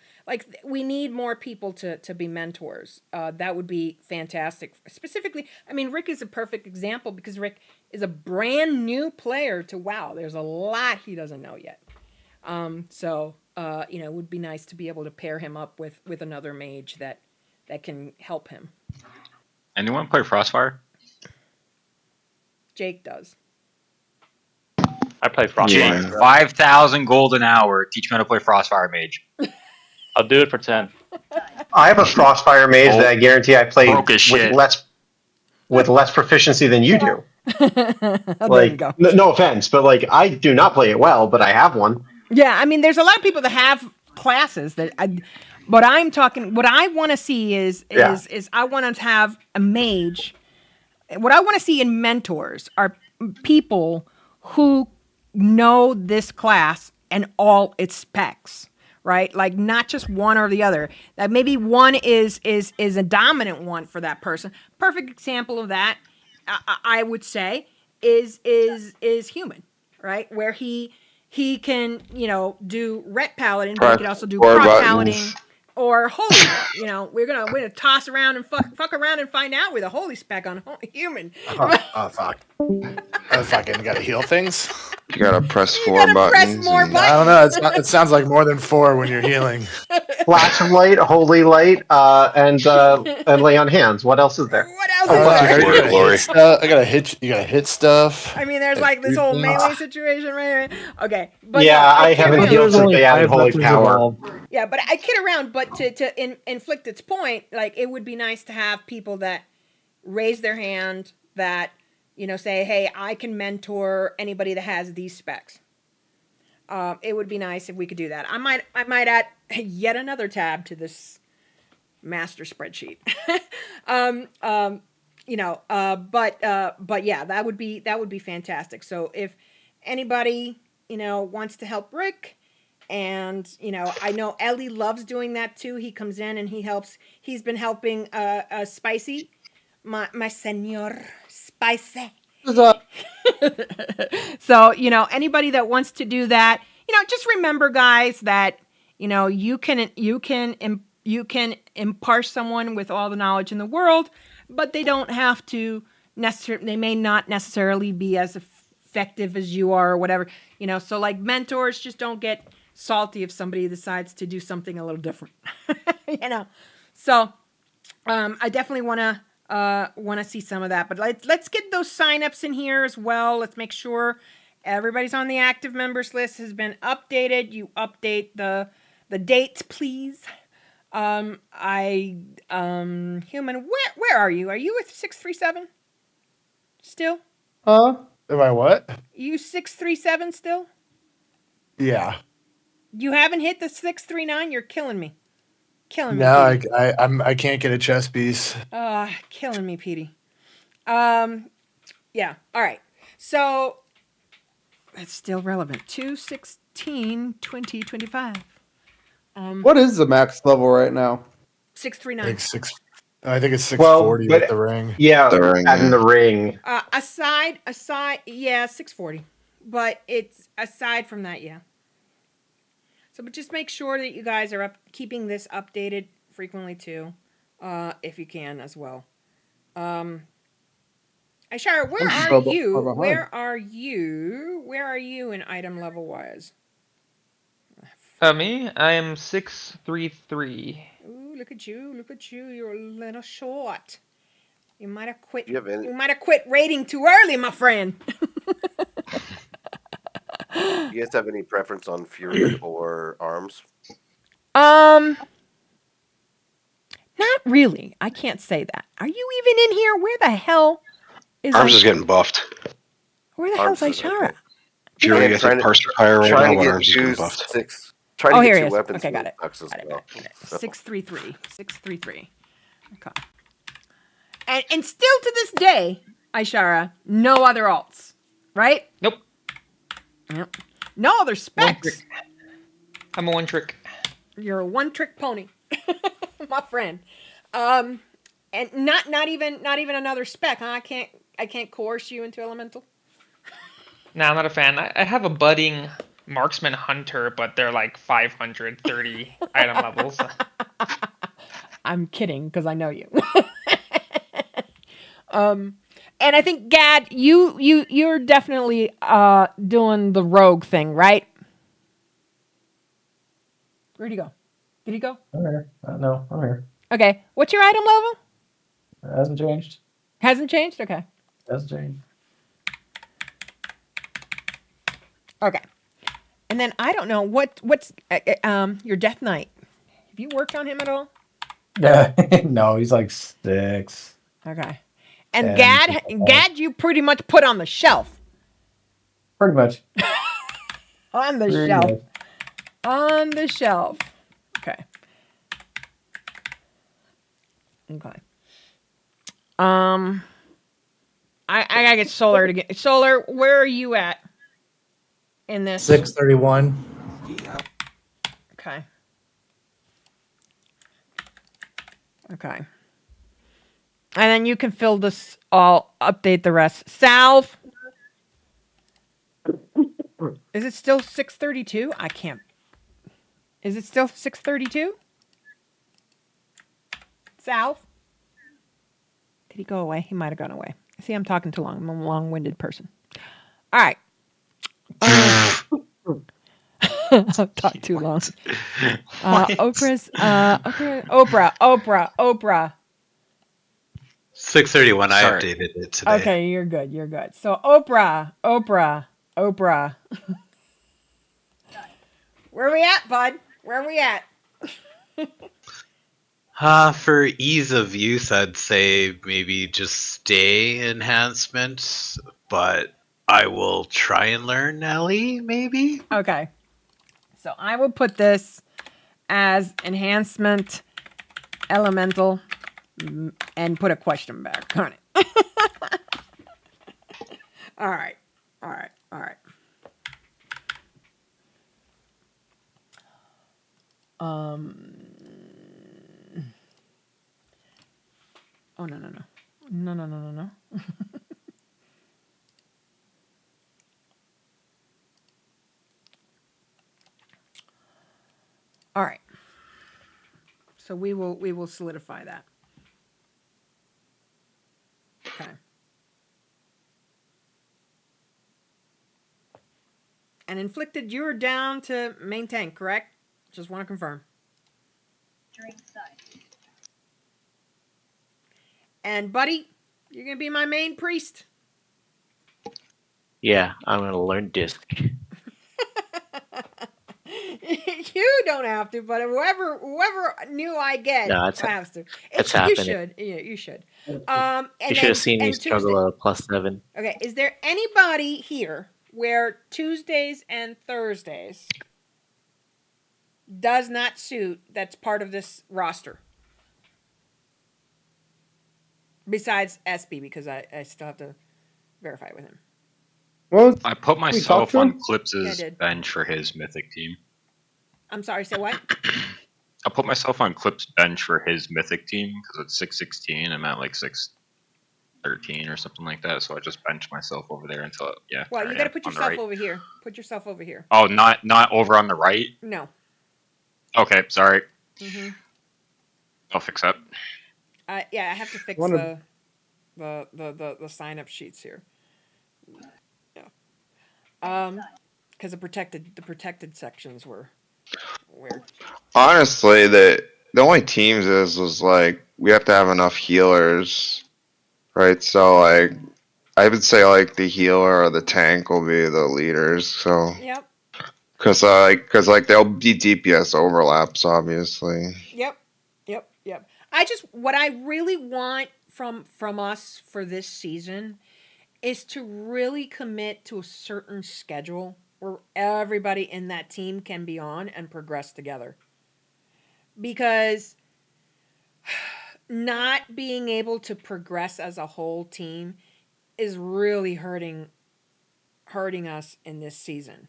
We need more people to be mentors. That would be fantastic. Specifically, I mean, Rick is a perfect example because Rick is a brand new player to WoW. There's a lot he doesn't know yet. It would be nice to be able to pair him up with another mage that can help him. Anyone play Frostfire? Jake does. I play Frostfire. Jake, 5,000 gold an hour. Teach me how to play Frostfire Mage. I'll do it for 10. I have a Frostfire mage that I guarantee I play with less proficiency than you do. There you go. No offense, but I do not play it well, but I have one. Yeah, I mean, there's a lot of people that have classes that. But I'm talking. What I want to see is I want to have a mage. What I want to see in mentors are people who know this class and all its specs, right? Not just one or the other. That maybe one is a dominant one for that person. Perfect example of that, I would say, is human, right? Where he can do ret paladin, but he can also do proc paladin or holy. We're gonna toss around and fuck around and find out with a holy spec on human. Oh fuck! I fucking gotta heal things. You gotta press 4 buttons. I don't know. It sounds like more than 4 when you're healing. Flash of light, holy light, and lay on hands. What else is there? What else I gotta hit. You gotta hit stuff. I mean, there's this whole melee situation, right? Okay, but I haven't healed since they added holy power. Yeah, but I kid around. But to inflict its point, it would be nice to have people that raise their hand that say, hey, I can mentor anybody that has these specs. It would be nice if we could do that. I might add yet another tab to this master spreadsheet. But yeah, that would be fantastic. So if anybody wants to help Rick, and I know Ellie loves doing that too. He comes in and he helps. He's been helping Spicy, my senor Spicy. So anybody that wants to do that, just remember, guys, that you can impart someone with all the knowledge in the world, but they don't have to necessarily. They may not necessarily be as effective as you are, or whatever. So like mentors, just don't get salty if somebody decides to do something a little different. So I definitely want to see some of that, but let's get those signups in here as well. Let's make sure everybody's on the active members list has been updated. You update the dates, please. Human, where are you? Are you with 637 still? Am I what? You 637 still? Yeah. You haven't hit the 639. You're killing me. Killing me. No, Petey. I can't get a chess piece. Killing me, Petey. Yeah. All right. So it's still relevant. 2/16/2025. What is the max level right now? 639. I think it's 640 with the ring. Yeah, The ring, adding yeah. the ring. Aside, yeah, 640. But it's aside from that, yeah. So, but just make sure that you guys are keeping this updated frequently too, if you can as well. Aishara, where are you? Where are you? Where are you in item level wise? Me? I am 633. Ooh, look at you! Look at you! You're a little short. You might have quit. You might have quit raiding too early, my friend. You guys have any preference on Fury or Arms? Not really. I can't say that. Are you even in here? Where the hell is Arms is getting buffed. Where the hell's Aishara? Fury, I think parts are higher right now, but Arms is getting buffed. Trying to here get he two is. weapons. Okay, got it. Got it. 633. 633. Okay. And still to this day, Aishara, no other alts, right? Nope. Yep. No other specs. I'm a one trick. You're a one trick pony, my friend. And not even another spec. Huh? I can't coerce you into elemental. Nah, I'm not a fan. I have a budding marksman hunter, but they're like 530 item levels. I'm kidding because I know you. And I think Gad, you're definitely doing the rogue thing, right? Where'd he go? Did he go? I'm here. No, I'm here. Okay. What's your item level? It hasn't changed. Hasn't changed? Okay. Hasn't changed. Okay. And then I don't know what's your Death Knight. Have you worked on him at all? Yeah. No, he's like 6. Okay. And Gad, you pretty much put on the shelf. Pretty much. On the shelf. On the shelf. Okay. Okay. I gotta get Solar to get Solar. Where are you at in this? 631. Okay. Okay. And then you can fill this all, update the rest. Salve. Is it still 632? I can't. Is it still 632? Salve? Did he go away? He might have gone away. See, I'm talking too long. I'm a long-winded person. All right. I've talked too long. Oprah. 631. I updated it today. Okay, you're good. So Oprah. Where are we at, bud? Where are we at? For ease of use, I'd say maybe just stay enhancement, but I will try and learn Ellie, maybe? Okay. So I will put this as enhancement elemental and put a question back on it. All right. All right. All right. Oh, no, no, no. No, no, no, no, no. All right. So we will solidify that. Okay. And inflicted, you're down to main tank, correct? Just want to confirm. And buddy, you're gonna be my main priest. Yeah, I'm gonna learn disc. You don't have to, but whoever new I get No, it's has to. it's You happening. should. Yeah, you should. You should have seen me struggle at +7. Okay, is there anybody here where Tuesdays and Thursdays does not suit that's part of this roster? Besides SB, because I still have to verify with him. Well, I put we myself talked to on him? Clips' Yeah, I did. bench for his Mythic team. I'm sorry, say what? I put myself on Clips' bench for his Mythic team because it's 616. I'm at like 613 or something like that. So I just benched myself over there until Well, there you I got to am, put on the yourself right. over here. Put yourself over here. Oh, not over on the right. No. Okay, sorry. Mm-hmm. I'll fix that. Yeah, I have to fix Wanna- the sign up sheets here. Yeah. Because the protected sections were weird. Honestly, the only teams was like we have to have enough healers, right? So like I would say like the healer or the tank will be the leaders. So Yep. because there'll be DPS overlaps, obviously. Yep. What I really want from us for this season is to really commit to a certain schedule where everybody in that team can be on and progress together. Because not being able to progress as a whole team is really hurting us in this season.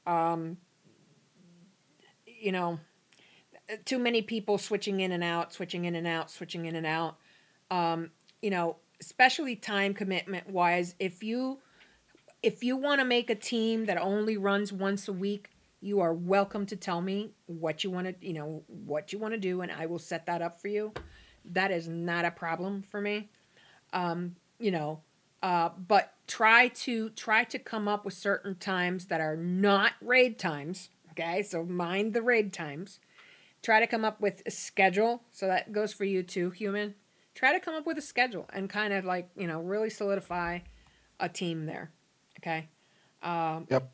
You know, too many people switching in and out. You know, especially time commitment wise, if you want to make a team that only runs once a week, you are welcome to tell me what you want to do, and I will set that up for you. That is not a problem for me. But try to come up with certain times that are not raid times. Okay, so mind the raid times. Try to come up with a schedule. So that goes for you too, human. Try to come up with a schedule and kind of like, really solidify a team there. Okay. Yep.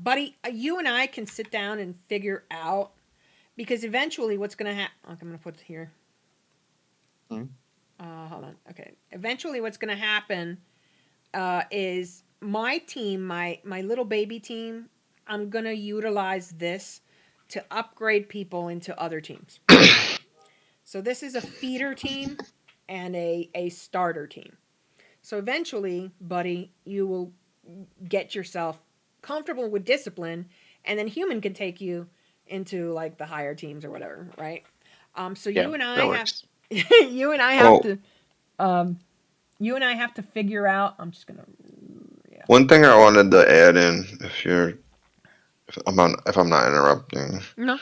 Buddy, you and I can sit down and figure out, because eventually what's going to happen. I'm going to put it here. Hold on. Okay. Eventually what's going to happen is my team, my little baby team, I'm going to utilize this to upgrade people into other teams. So this is a feeder team and a starter team. So eventually, buddy, you will get yourself comfortable with discipline, and then human can take you into like the higher teams or whatever, right? So Yeah, you and I that have works. you and I have to you and I have to figure out. I'm just gonna. Yeah. One thing I wanted to add in, if I'm not interrupting. No.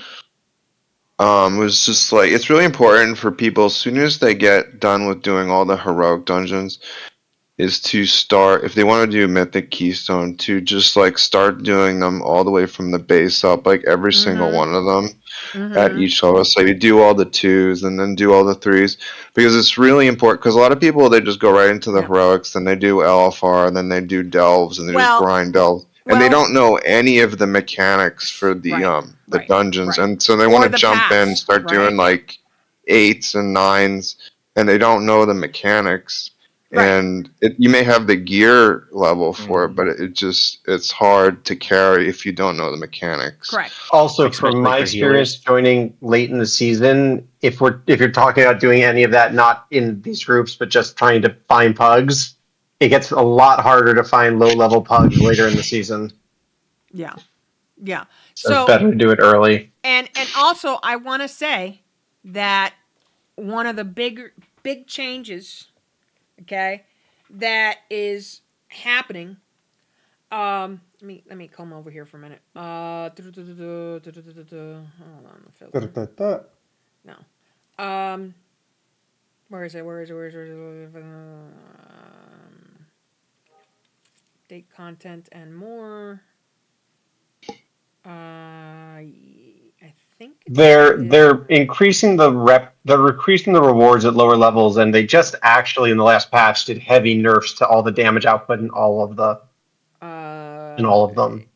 Was just like it's really important for people as soon as they get done with doing all the heroic dungeons, is to start, if they want to do Mythic Keystone, to just like start doing them all the way from the base up, like every single one of them at each level. So you do all the 2s and then do all the 3s, because it's really important. Because a lot of people, they just go right into the heroics, then they do LFR, and then they do delves, and they just grind delves. and they Well- don't know any of the mechanics for the dungeons, and so they want to jump in and start doing like 8s and 9s, and they don't know the mechanics. And you may have the gear level for it, but it's hard to carry if you don't know the mechanics. Correct. Also, Especially from my for experience healers. joining late in the season, if you're talking about doing any of that, not in these groups, but just trying to find pugs, it gets a lot harder to find low level pugs later in the season. Yeah. Yeah. So it's better to do it early. And also I want to say that one of the big changes, okay, that is happening. Let me come over here for a minute. Hold on, the filter. No. Where is it? Date content and more. I think They're increasing they're increasing the rewards at lower levels, and they just actually in the last patch did heavy nerfs to all the damage output in all of them.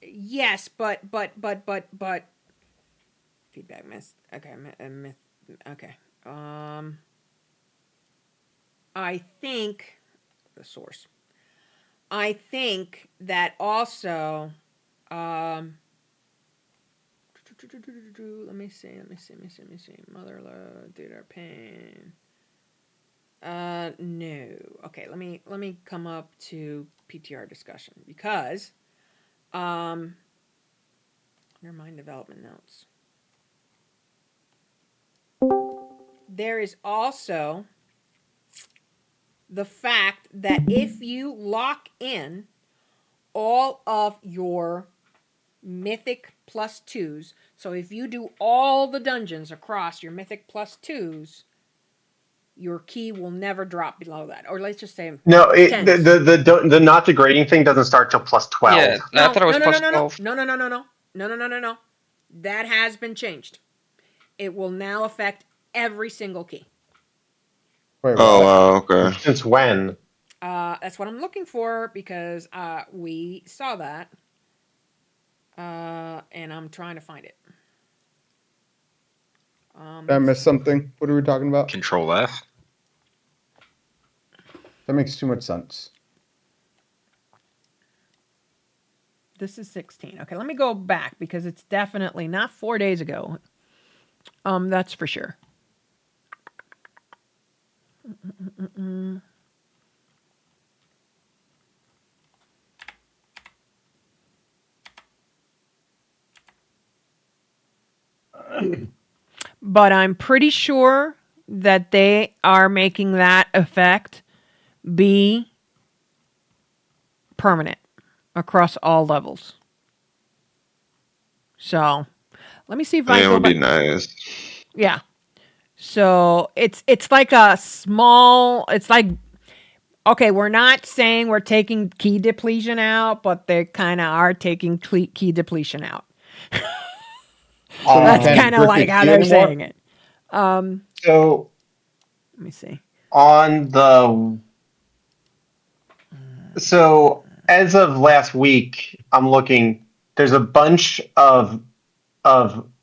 Yes, but feedback miss. Okay, okay. I think the source. I think that also. Let me see. Mother data pain. No. Okay, let me come up to PTR discussion because never mind development notes. There is also the fact that if you lock in all of your Mythic +2s, so if you do all the dungeons across your Mythic +2s, your key will never drop below that. Or let's just say No, the not degrading thing doesn't start till +12. Yeah, I thought it was +12. No. That has been changed. It will now affect every single key. Wait, oh, wow, okay. Since when? That's what I'm looking for because we saw that. And I'm trying to find it. Did I missed something. What are we talking about? Control F. That makes too much sense. This is 16. Okay, let me go back because it's definitely not 4 days ago. That's for sure. But I'm pretty sure that they are making that effect be permanent across all levels. So, let me see if I It go would be back. nice. Yeah. So, it's like a small, it's like, okay, we're not saying we're taking key depletion out, but they kind of are taking key depletion out. That's kind of like how they're saying it. So let me see. So as of last week, I'm looking. There's a bunch of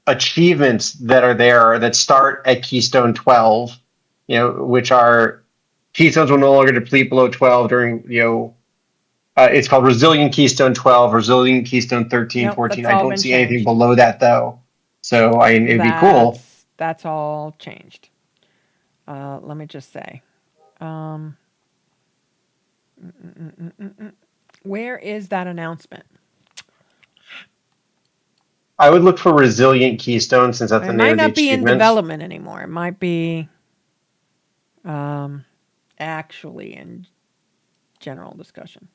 achievements that are there that start at Keystone 12. Which are keystones will no longer deplete below 12 during it's called Resilient Keystone 12, Resilient Keystone 13, Nope, 14. that's I all don't been see anything changed. below that though. So I mean, it'd be cool. That's all changed. Let me just say. Where is that announcement? I would look for Resilient Keystone since that's the It name might of the not be in achievement. development anymore. It might be actually in general discussion.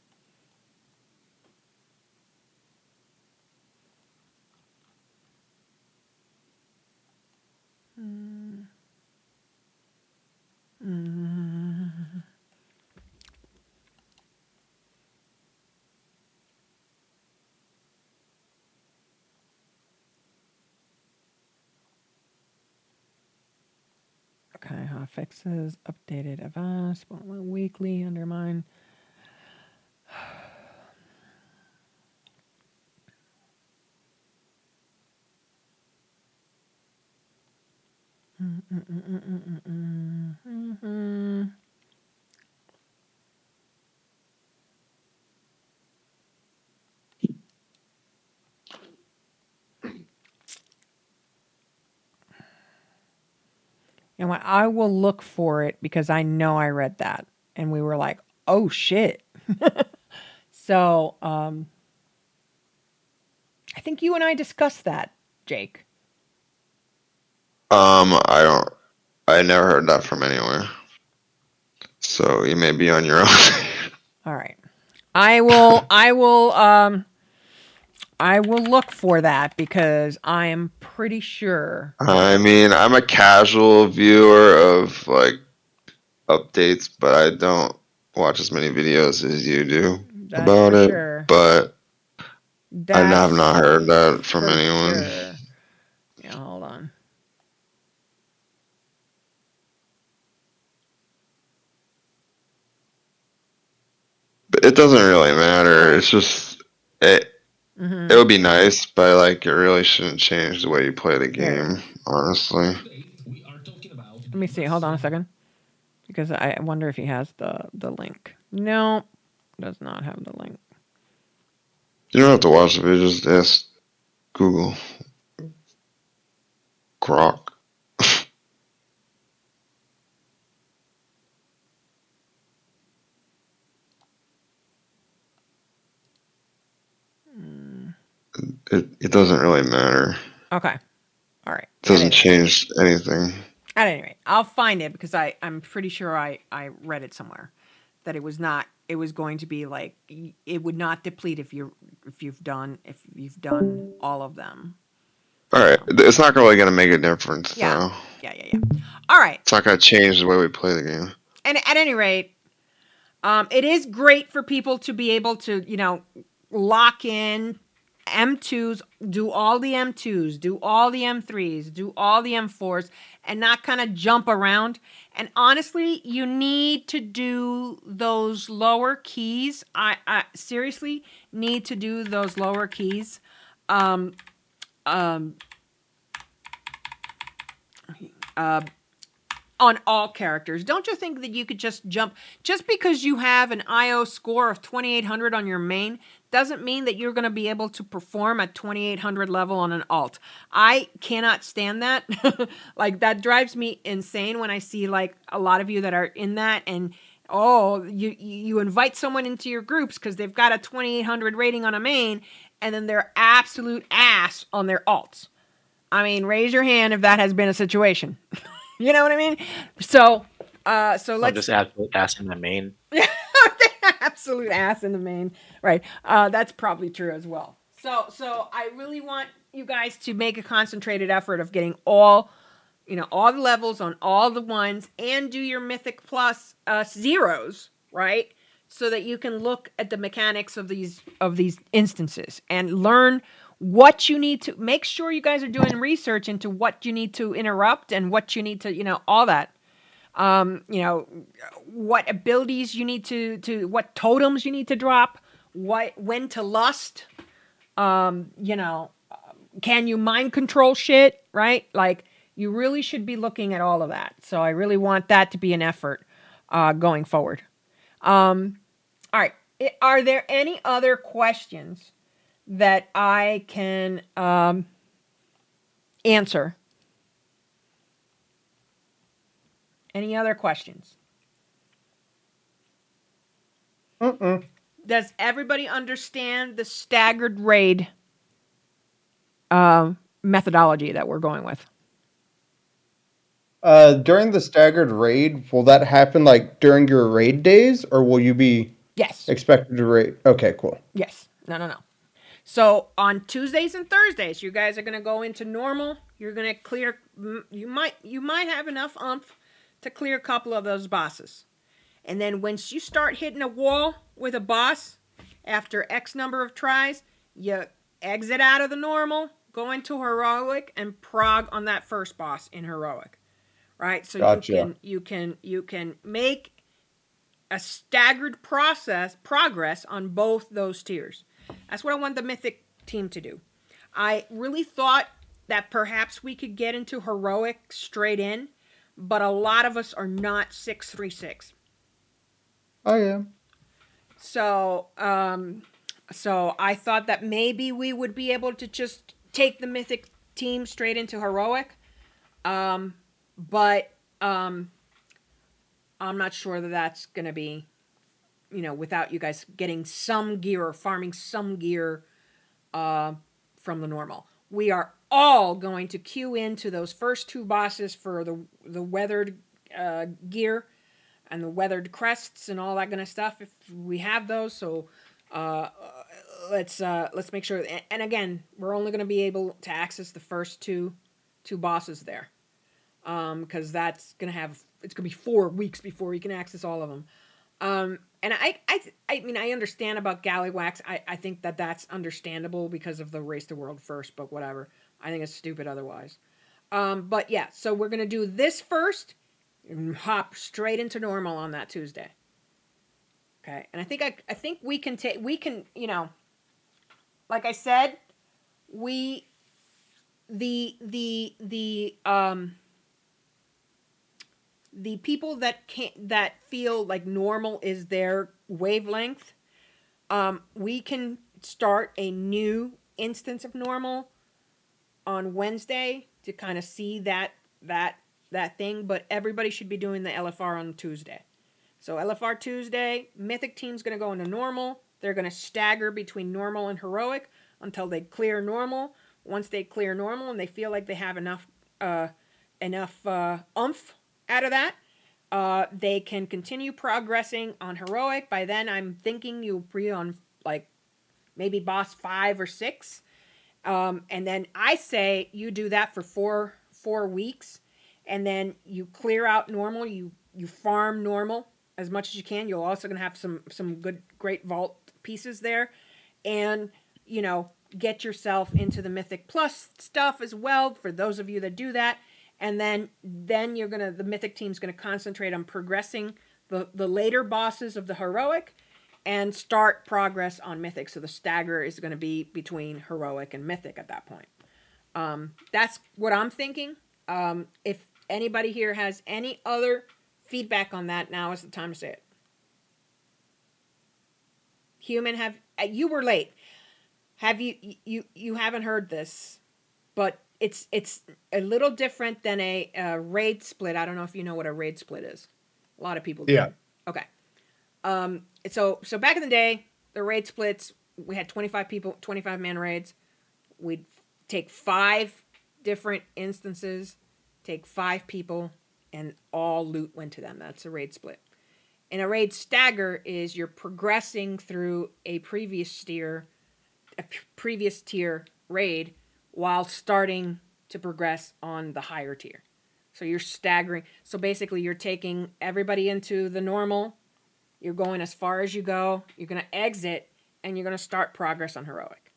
Okay, fixes, updated advanced, weekly, undermine. And I will look for it because I know I read that. And we were like, oh shit. So, I think you and I discussed that, Jake. I never heard that from anywhere. So you may be on your own. All right. I will look for that because I am pretty sure. I mean, I'm a casual viewer of like updates, but I don't watch as many videos as you do about it. Sure. But I have not heard that from for anyone. Sure. Yeah, hold on. But it doesn't really matter. It's just it. Mm-hmm. It would be nice, but like it really shouldn't change the way you play the game. Honestly. Let me see. Hold on a second, because I wonder if he has the link. No, does not have the link. You don't have to watch the video. Just ask Google. Grok. It doesn't really matter. Okay. All right. It doesn't change anything. At any rate, I'll find it because I'm pretty sure I read it somewhere that it was not. It was going to be like it would not deplete if you've done all of them. All right, it's not really gonna make a difference though. Yeah. All right. It's not gonna change the way we play the game. And at any rate, it is great for people to be able to lock in M2s, do all the M2s, do all the M3s, do all the M4s, and not kind of jump around. And honestly, you need to do those lower keys. I seriously need to do those lower keys. On all characters. Don't you think that you could just jump, just because you have an IO score of 2800 on your main doesn't mean that you're going to be able to perform at 2800 level on an alt. I cannot stand that. Like that drives me insane when I see like a lot of you that are in that, and you invite someone into your groups because they've got a 2800 rating on a main and then they're absolute ass on their alts. I mean, raise your hand if that has been a situation. You know what I mean? So let's just absolute ass in the main. Absolute ass in the main, right? That's probably true as well. So I really want you guys to make a concentrated effort of getting all the levels on all the ones, and do your Mythic plus zeros, right? So that you can look at the mechanics of these instances and learn what you need to make sure you guys are doing research into what you need to interrupt and what you need to, all that. What abilities you need to what totems you need to drop, when to lust, can you mind control shit, right? Like you really should be looking at all of that. So I really want that to be an effort going forward. All right. Are there any other questions that I can answer? Any other questions? Does everybody understand the staggered raid methodology that we're going with? During the staggered raid, will that happen like during your raid days, or will you be expected to raid? Okay, cool. Yes. No. So on Tuesdays and Thursdays, you guys are going to go into normal. You're going to clear. You might have enough umph to clear a couple of those bosses. And then once you start hitting a wall with a boss, after X number of tries, you exit out of the normal, go into heroic, and prog on that first boss in heroic. Right? So Gotcha. you can make a staggered progress on both those tiers. That's what I want the Mythic team to do. I really thought that perhaps we could get into heroic straight in, but a lot of us are not 636. I am. So, so I thought that maybe we would be able to just take the Mythic team straight into Heroic. But I'm not sure that that's going to be, without you guys getting some gear or farming some gear from the normal. We are all going to queue into those first 2 bosses for the weathered gear and the weathered crests and all that kind of stuff if we have those. So let's make sure. And again, we're only going to be able to access the first two bosses there, because it's going to be 4 weeks before we can access all of them. And I mean, I understand about Gallywax. I think that that's understandable because of the race the world first, but whatever. I think it's stupid otherwise. But yeah, so we're going to do this first and hop straight into normal on that Tuesday. Okay. And I think we can like I said, the people that feel like normal is their wavelength, we can start a new instance of normal on Wednesday to kind of see that thing, but everybody should be doing the LFR on Tuesday. So LFR Tuesday, Mythic team's going to go into normal. They're going to stagger between normal and heroic until they clear normal. Once they clear normal and they feel like they have enough oomph out of that, they can continue progressing on heroic. By then, I'm thinking you'll be on like maybe boss 5 or 6. And then I say you do that for four weeks, and then you clear out normal. You farm normal as much as you can. You're also gonna have some great vault pieces there, and get yourself into the Mythic Plus stuff as well for those of you that do that. And then the Mythic team's gonna concentrate on progressing the later bosses of the heroic, and start progress on Mythic. So the stagger is going to be between Heroic and Mythic at that point. That's what I'm thinking. If anybody here has any other feedback on that, now is the time to say it. Human, you were late. Have you haven't heard this, but it's a little different than a raid split. I don't know if you know what a raid split is. A lot of people do. Yeah. Okay. So back in the day, the raid splits, we had 25 people, 25-man raids. We'd take 5 different instances, take 5 people, and all loot went to them. That's a raid split. And a raid stagger is you're progressing through a previous tier raid while starting to progress on the higher tier. So you're staggering. So basically you're taking everybody into the normal. You're going as far as you go. You're going to exit, and you're going to start progress on heroic.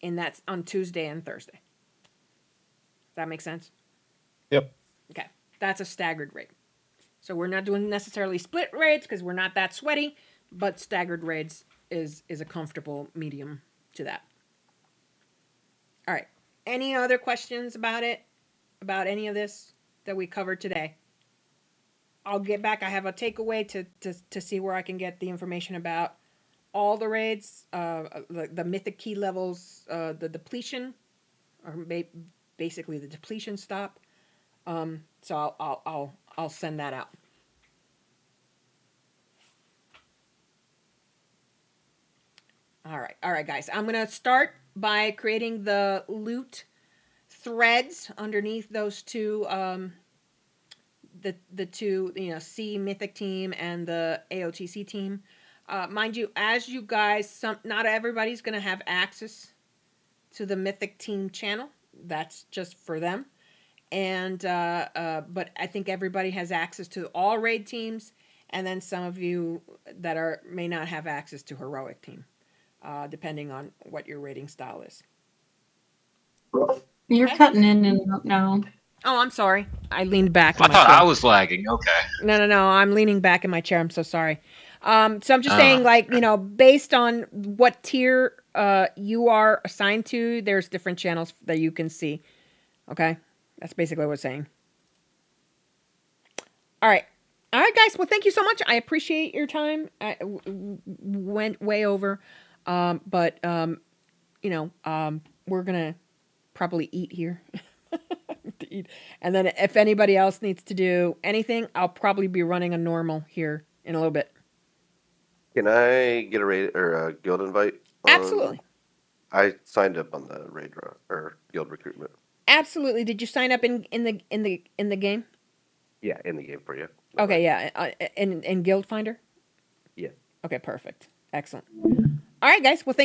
And that's on Tuesday and Thursday. Does that make sense? Yep. Okay. That's a staggered raid. So we're not doing necessarily split raids because we're not that sweaty, but staggered raids is a comfortable medium to that. All right. Any other questions about it? About any of this that we covered today? I'll get back. I have a takeaway to see where I can get the information about all the raids, the mythic key levels, the depletion, or basically the depletion stop. So I'll send that out. All right, guys. I'm gonna start by creating the loot threads underneath those two. The two, C Mythic team and the AOTC team. Mind you, as you guys, not everybody's going to have access to the Mythic team channel. That's just for them. And but I think everybody has access to all raid teams, and then some of you that may not have access to heroic team, depending on what your raiding style is. You're cutting in and out now. Oh, I'm sorry. I leaned back. I thought I was lagging. Okay. No. I'm leaning back in my chair. I'm so sorry. So I'm just saying, based on what tier you are assigned to, there's different channels that you can see. Okay? That's basically what I'm saying. All right. All right, guys. Well, thank you so much. I appreciate your time. I went way over. But we're going to probably eat here. To eat. And then if anybody else needs to do anything, I'll probably be running a normal here in a little bit. Can I get a raid or a guild invite? Absolutely. I signed up on the raid or guild recruitment. Absolutely. Did you sign up in the game? Yeah, in the game for you. Okay, yeah. In Guild Finder? Yeah. Okay, perfect. Excellent. All right, guys. Well, thank